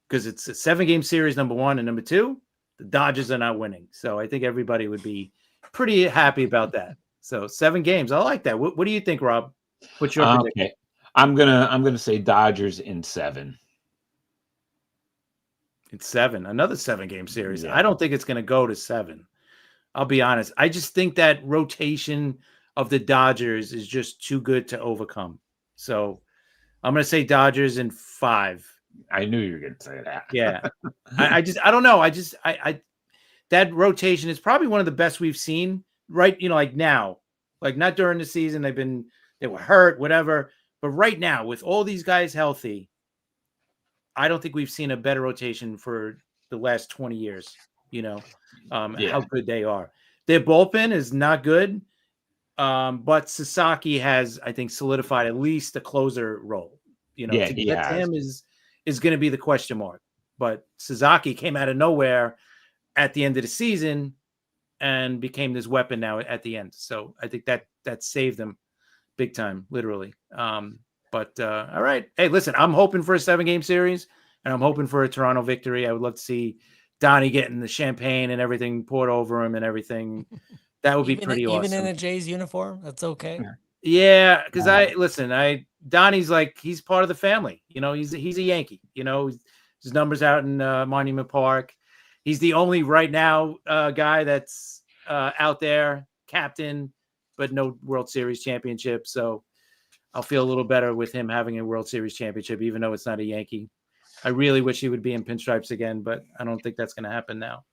because it's a 7-game series, number 1, and number 2, the Dodgers are not winning. So I think everybody would be pretty happy about that. So 7 games. I like that. What do you think, Rob? What's your prediction? Okay. I'm gonna say Dodgers in 7. It's 7. Another 7-game series. Yeah. I don't think it's going to go to 7. I'll be honest. I just think that rotation of the Dodgers is just too good to overcome. So I'm going to say Dodgers in 5. I knew you were going to say that. Yeah. I don't know. That rotation is probably one of the best we've seen, right? Like now, like not during the season. They were hurt, whatever. But right now, with all these guys healthy, I don't think we've seen a better rotation for the last 20 years, how good they are. Their bullpen is not good, but Sasaki has, I think, solidified at least a closer role. To get to him is going to be the question mark. But Sasaki came out of nowhere at the end of the season and became this weapon now at the end. So I think that saved them big time, literally. But all right. Hey, listen, I'm hoping for a 7-game series, and I'm hoping for a Toronto victory. I would love to see Donnie getting the champagne and everything poured over him and everything. That would be Even pretty even in awesome. a Jays uniform, that's okay. Yeah, because Donnie's like, he's part of the family. You know, he's a Yankee. You know, his numbers out in Monument Park. He's the only right now guy that's out there, captain, but no World Series championship. So I'll feel a little better with him having a World Series championship, even though it's not a Yankee. I really wish he would be in pinstripes again, but I don't think that's going to happen now.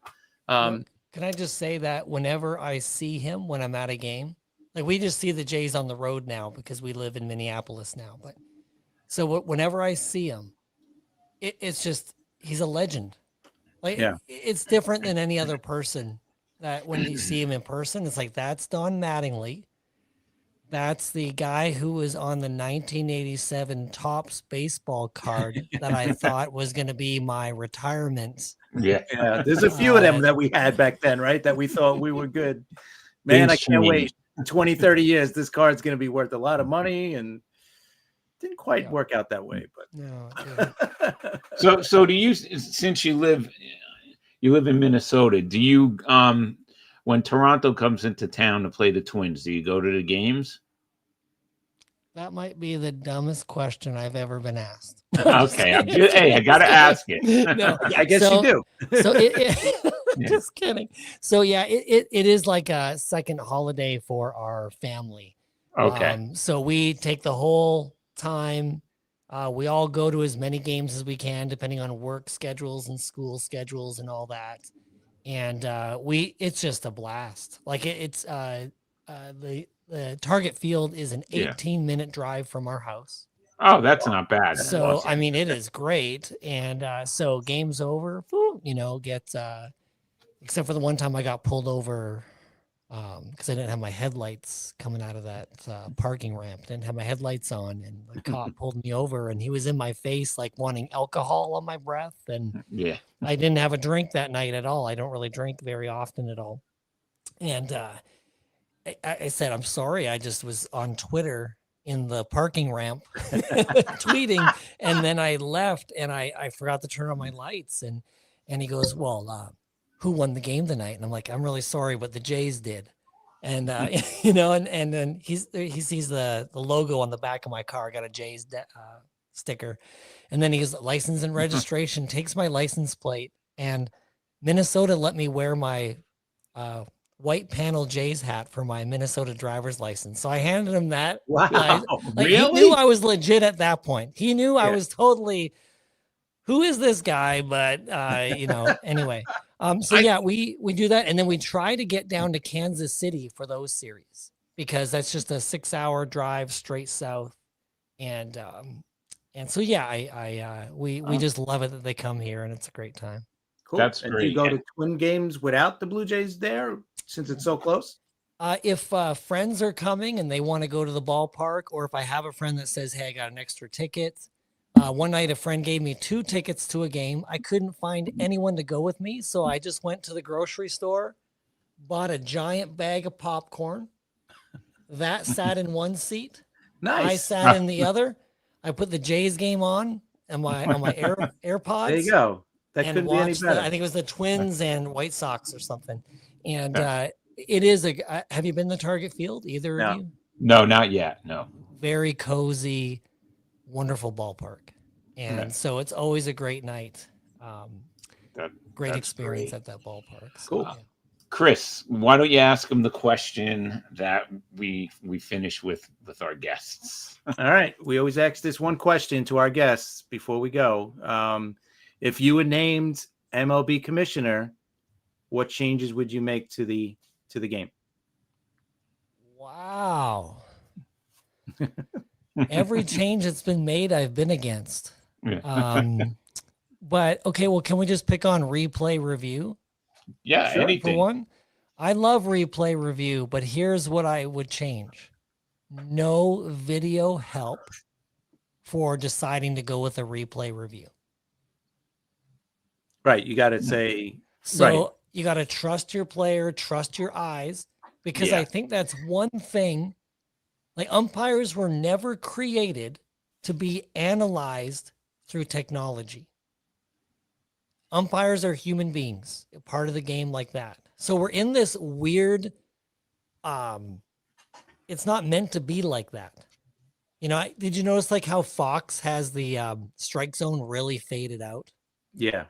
Can I just say that whenever I see him when I'm at a game, like we just see the Jays on the road now because we live in Minneapolis now. But so whenever I see him, it's just, he's a legend. Like it's different than any other person that when you see him in person, it's like, that's Don Mattingly. That's the guy who was on the 1987 Topps baseball card that I thought was going to be my retirement. Yeah. Yeah, there's a few of them that we had back then, right? That we thought we were good. Man, I can't wait. In 20, 30 years, this card's going to be worth a lot of money, and didn't quite work out that way. But no. So do you? Since you live in Minnesota, do you? When Toronto comes into town to play the Twins, do you go to the games? That might be the dumbest question I've ever been asked. Okay, hey, I got to ask it. No, I guess you do. So just kidding. So yeah, it is like a second holiday for our family. Okay. So we take the whole time. We all go to as many games as we can, depending on work schedules and school schedules and all that. And it's just a blast. Like the Target Field is an 18-minute drive from our house. Oh, that's not bad. So awesome. I mean, it is great. And so game's over, gets except for the one time I got pulled over because I didn't have my headlights coming out of that parking ramp. Didn't have my headlights on, and the cop pulled me over, and he was in my face like wanting alcohol on my breath. And I didn't have a drink that night at all. I don't really drink very often at all. And I said, I'm sorry. I just was on Twitter in the parking ramp tweeting, and then I left, and I forgot to turn on my lights. And he goes, well, who won the game tonight? And I'm like, I'm really sorry, but the Jays did. And and then he sees the logo on the back of my car. I got a Jays sticker, and then he goes, license and registration, takes my license plate, and Minnesota let me wear my white panel Jays hat for my Minnesota driver's license. So I handed him that. Wow. Really? He knew I was legit at that point. He knew I was totally, who is this guy? But anyway. We do that, and then we try to get down to Kansas City for those series because that's just a 6-hour drive straight south. And so we just love it that they come here, and it's a great time. Cool. That's and great. Do you go to Twin games without the Blue Jays there since it's so close? If friends are coming and they want to go to the ballpark, or if I have a friend that says, hey, I got an extra ticket. One night, a friend gave me 2 tickets to a game. I couldn't find anyone to go with me, so I just went to the grocery store, bought a giant bag of popcorn. That sat in one seat. Nice. I sat in the other. I put the Jays game on my AirPods. There you go. That couldn't be any better. I think it was the Twins and White Sox or something. And it is have you been to Target Field, either of you? No, not yet. No. Very cozy, wonderful ballpark. And so it's always a great night. Great experience at that ballpark. So, cool. Yeah. Chris, why don't you ask him the question that we finish with our guests? All right. We always ask this one question to our guests before we go. If you were named MLB commissioner, what changes would you make to the game? Wow. Every change that's been made, I've been against. But okay, well, can we just pick on replay review? Yeah, sure, anything. For one, I love replay review, but here's what I would change. No video help for deciding to go with a replay review. Right. You got to say, so you got to trust your player, trust your eyes, because I think that's one thing. Like, umpires were never created to be analyzed through technology. Umpires are human beings, a part of the game like that. So we're in this weird it's not meant to be like that. You know, did you notice like how Fox has the strike zone really faded out Yeah.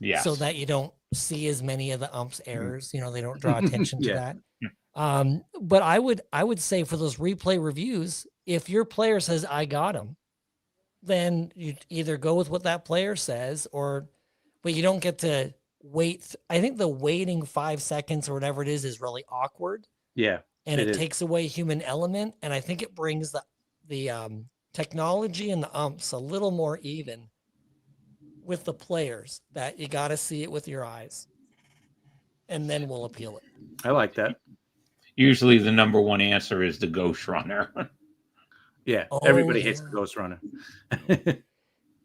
Yes. so that you don't see as many of the umps errors? You know, they don't draw attention to Yeah. that. But I would say for those replay reviews, if your player says I got him, then you either go with what that player says, but you don't get to wait. I think the waiting 5 seconds or whatever it is really awkward, Yeah. and it is. takes away human element. And I think it brings the technology and the umps a little more even with the players, that you got to see it with your eyes, and then we'll appeal it. I like that. Usually the number one answer is the ghost runner. Yeah. Oh, Everybody hates yeah. the Ghost Runner.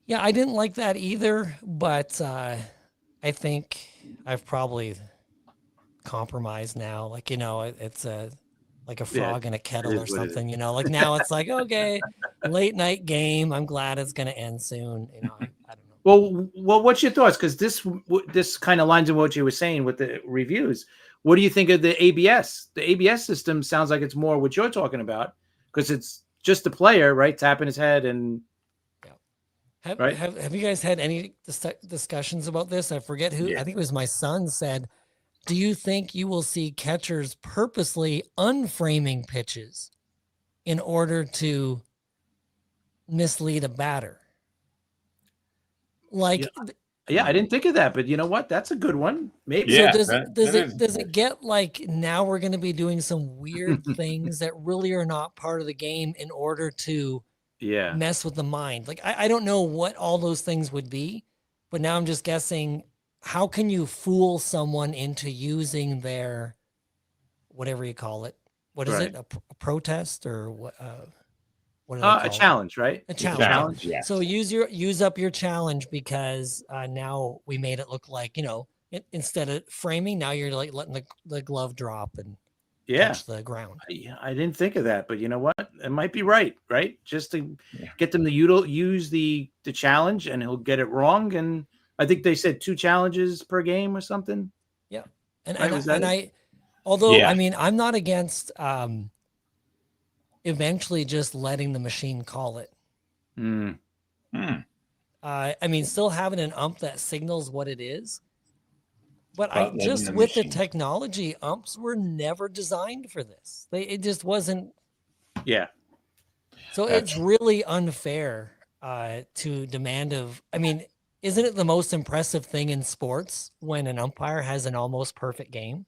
Yeah, I didn't like that either, but I think I've probably compromised now. Like, you know, it's like a frog in a kettle is or what it is. something, you know, like now it's like, okay, late night game. I'm glad it's going to end soon. You know, I don't know. Well, what's your thoughts? Because this kind of lines in what you were saying with the reviews. What do you think of the ABS? The ABS system sounds like it's more what you're talking about, because it's just the player, right, tapping his head and. Right. Have you guys had any discussions about this? I forget who. Yeah. I think it was my son said, do you think you will see catchers purposely unframing pitches in order to mislead a batter? Like, Yeah, I didn't think of that, but you know what? That's a good one. Maybe. Yeah. so does is it get like now we're going to be doing some weird things that really are not part of the game in order to Yeah. mess with the mind? Like, I don't know what all those things would be, but now I'm just guessing. How can you fool someone into using their, whatever you call it? What is it? A protest or what? What do they call A challenge, right? A challenge. Yes. So use up your challenge, because now we made it look like, you know, instead of framing, now you're like letting the glove drop and touch the ground. I didn't think of that, but you know what? It might be right? Just to get them to use the challenge, and he'll get it wrong. And I think they said 2 challenges per game or something. Yeah. And Right, I mean, I'm not against eventually just letting the machine call it. I mean, still having an ump that signals what it is. But with the technology, umps were never designed for this. It just wasn't. Yeah. So it's really unfair to demand I mean, isn't it the most impressive thing in sports when an umpire has an almost perfect game?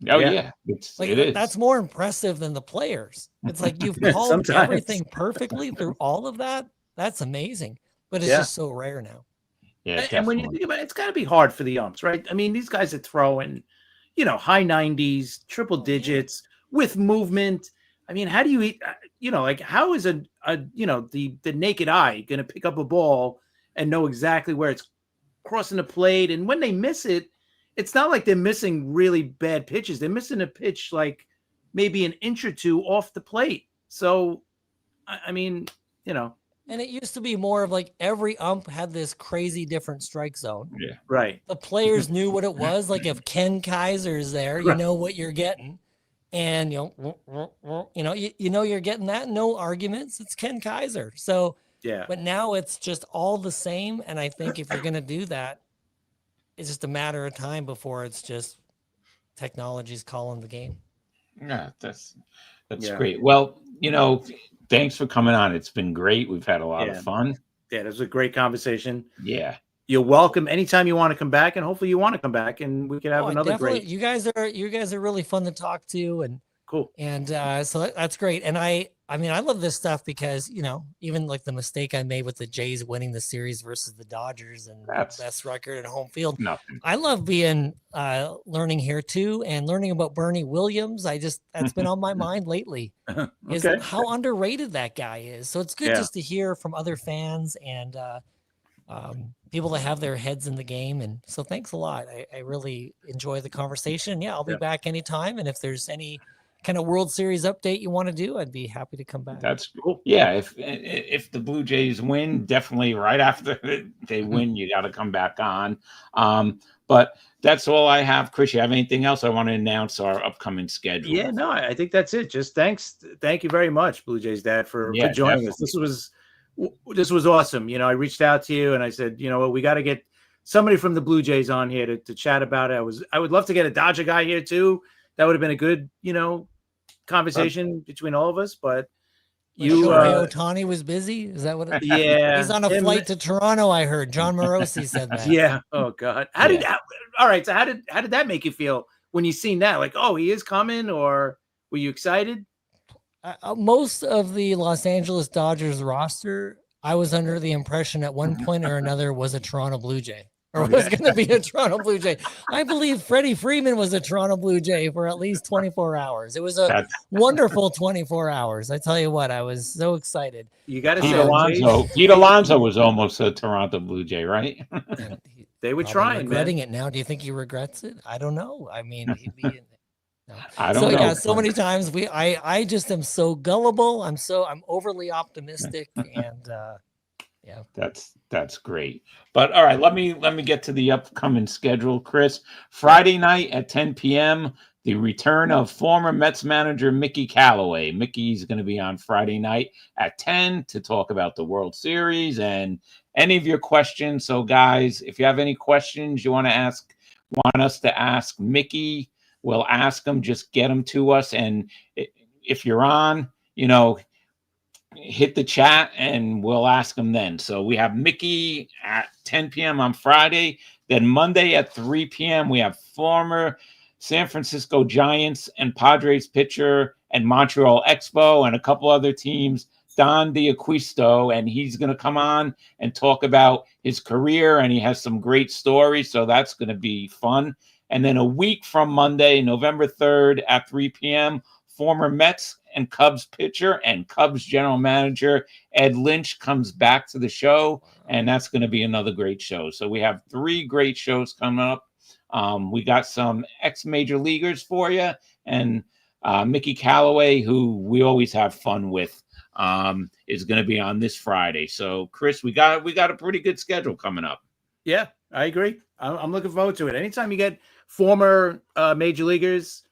Oh yeah. It is. That's more impressive than the players. It's like you've called everything perfectly through all of that. That's amazing. But it's just so rare now. Yeah, and when you think about it, it's got to be hard for the umps, right? I mean, these guys are throwing, you know, high 90s, triple digits with movement. I mean, how do you eat? You know, like how is the naked eye going to pick up a ball and know exactly where it's crossing the plate? And when they miss it, it's not like they're missing really bad pitches. They're missing a pitch like maybe an inch or two off the plate. So, I mean, you know. And it used to be more of like every ump had this crazy different strike zone. Yeah. Right. The players knew what it was. Like if Ken Kaiser's there, you know what you're getting. And you know you're getting that. No arguments. It's Ken Kaiser. So yeah. But now it's just all the same. And I think if you're gonna do that, it's just a matter of time before it's just technology's calling the game. Yeah, that's great. Well, you know, thanks for coming on. It's been great. We've had a lot of fun. Yeah, it was a great conversation. Yeah. You're welcome anytime you want to come back, and hopefully you want to come back and we could have another great. You guys are really fun to talk to, and cool. And so that's great. And I mean, I love this stuff because, you know, even like the mistake I made with the Jays winning the series versus the Dodgers and best record at home field. Nothing. I love being learning here too, and learning about Bernie Williams. That's been on my mind lately. Is how underrated that guy is. So it's good just to hear from other fans and people that have their heads in the game. And so thanks a lot. I really enjoy the conversation. Yeah, I'll be back anytime. And if there's any kind of World Series update you want to do, I'd be happy to come back. That's cool. Yeah, if the Blue Jays win, definitely right after they win, you got to come back on. But that's all I have. Chris, you have anything else? I want to announce our upcoming schedule. Yeah, no, I think that's it. Just thank you very much, Blue Jays Dad, for joining us. This was awesome. You know, I reached out to you and I said, you know what, we got to get somebody from the Blue Jays on here to chat about it. I would love to get a Dodger guy here too. That would have been a good, you know, conversation between all of us. But Shohei Ohtani was busy. Is that what? Yeah, he's on a flight to Toronto. I heard John Morosi said that. Yeah. Oh God. All right. So how did that make you feel when you seen that? Like, oh, he is coming, or were you excited? Most of the Los Angeles Dodgers roster, I was under the impression at one point or another was a Toronto Blue Jay. Or was going to be a Toronto Blue Jay. I believe Freddie Freeman was a Toronto Blue Jay for at least 24 hours. It was a wonderful 24 hours. I tell you what, I was so excited. You got to say, Pete Alonso was almost a Toronto Blue Jay, right? They were trying, regretting man. it now. Do you think he regrets it? I don't know. I mean, I don't know. Yeah, so many times I just am so gullible. I'm overly optimistic, and yeah, that's great. But all right, let me get to the upcoming schedule, Chris. Friday night at 10 p.m., the return of former Mets manager Mickey Callaway. Mickey's going to be on Friday night at 10 to talk about the World Series and any of your questions. So, guys, if you have any questions you want us to ask Mickey, we'll ask them. Just get them to us, and if you're on, you know, hit the chat and we'll ask them then. So we have Mickey at 10 p.m. on Friday. Then Monday at 3 p.m. we have former San Francisco Giants and Padres pitcher and Montreal Expo and a couple other teams, Don D'Acquisto, and he's going to come on and talk about his career, and he has some great stories, so that's going to be fun. And then a week from Monday, November 3rd at 3 p.m., former Mets and Cubs pitcher and Cubs general manager Ed Lynch comes back to the show, and that's going to be another great show. So we have 3 great shows coming up. We got some ex-major leaguers for you, and Mickey Callaway, who we always have fun with, is going to be on this Friday. So, Chris, we got a pretty good schedule coming up. Yeah, I agree. I'm looking forward to it. Anytime you get former major leaguers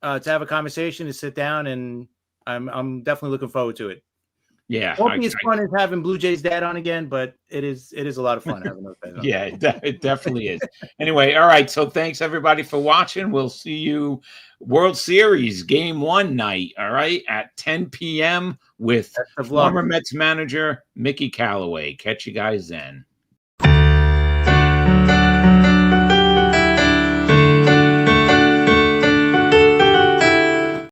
to have a conversation, to sit down, and I'm definitely looking forward to it. Yeah, won't be as fun as having Blue Jays Dad on again, but it is a lot of fun having those guys on. Yeah, it definitely is. Anyway, all right. So thanks everybody for watching. We'll see you World Series Game 1 night. All right, at 10 p.m. with former Mets manager Mickey Callaway. Catch you guys then.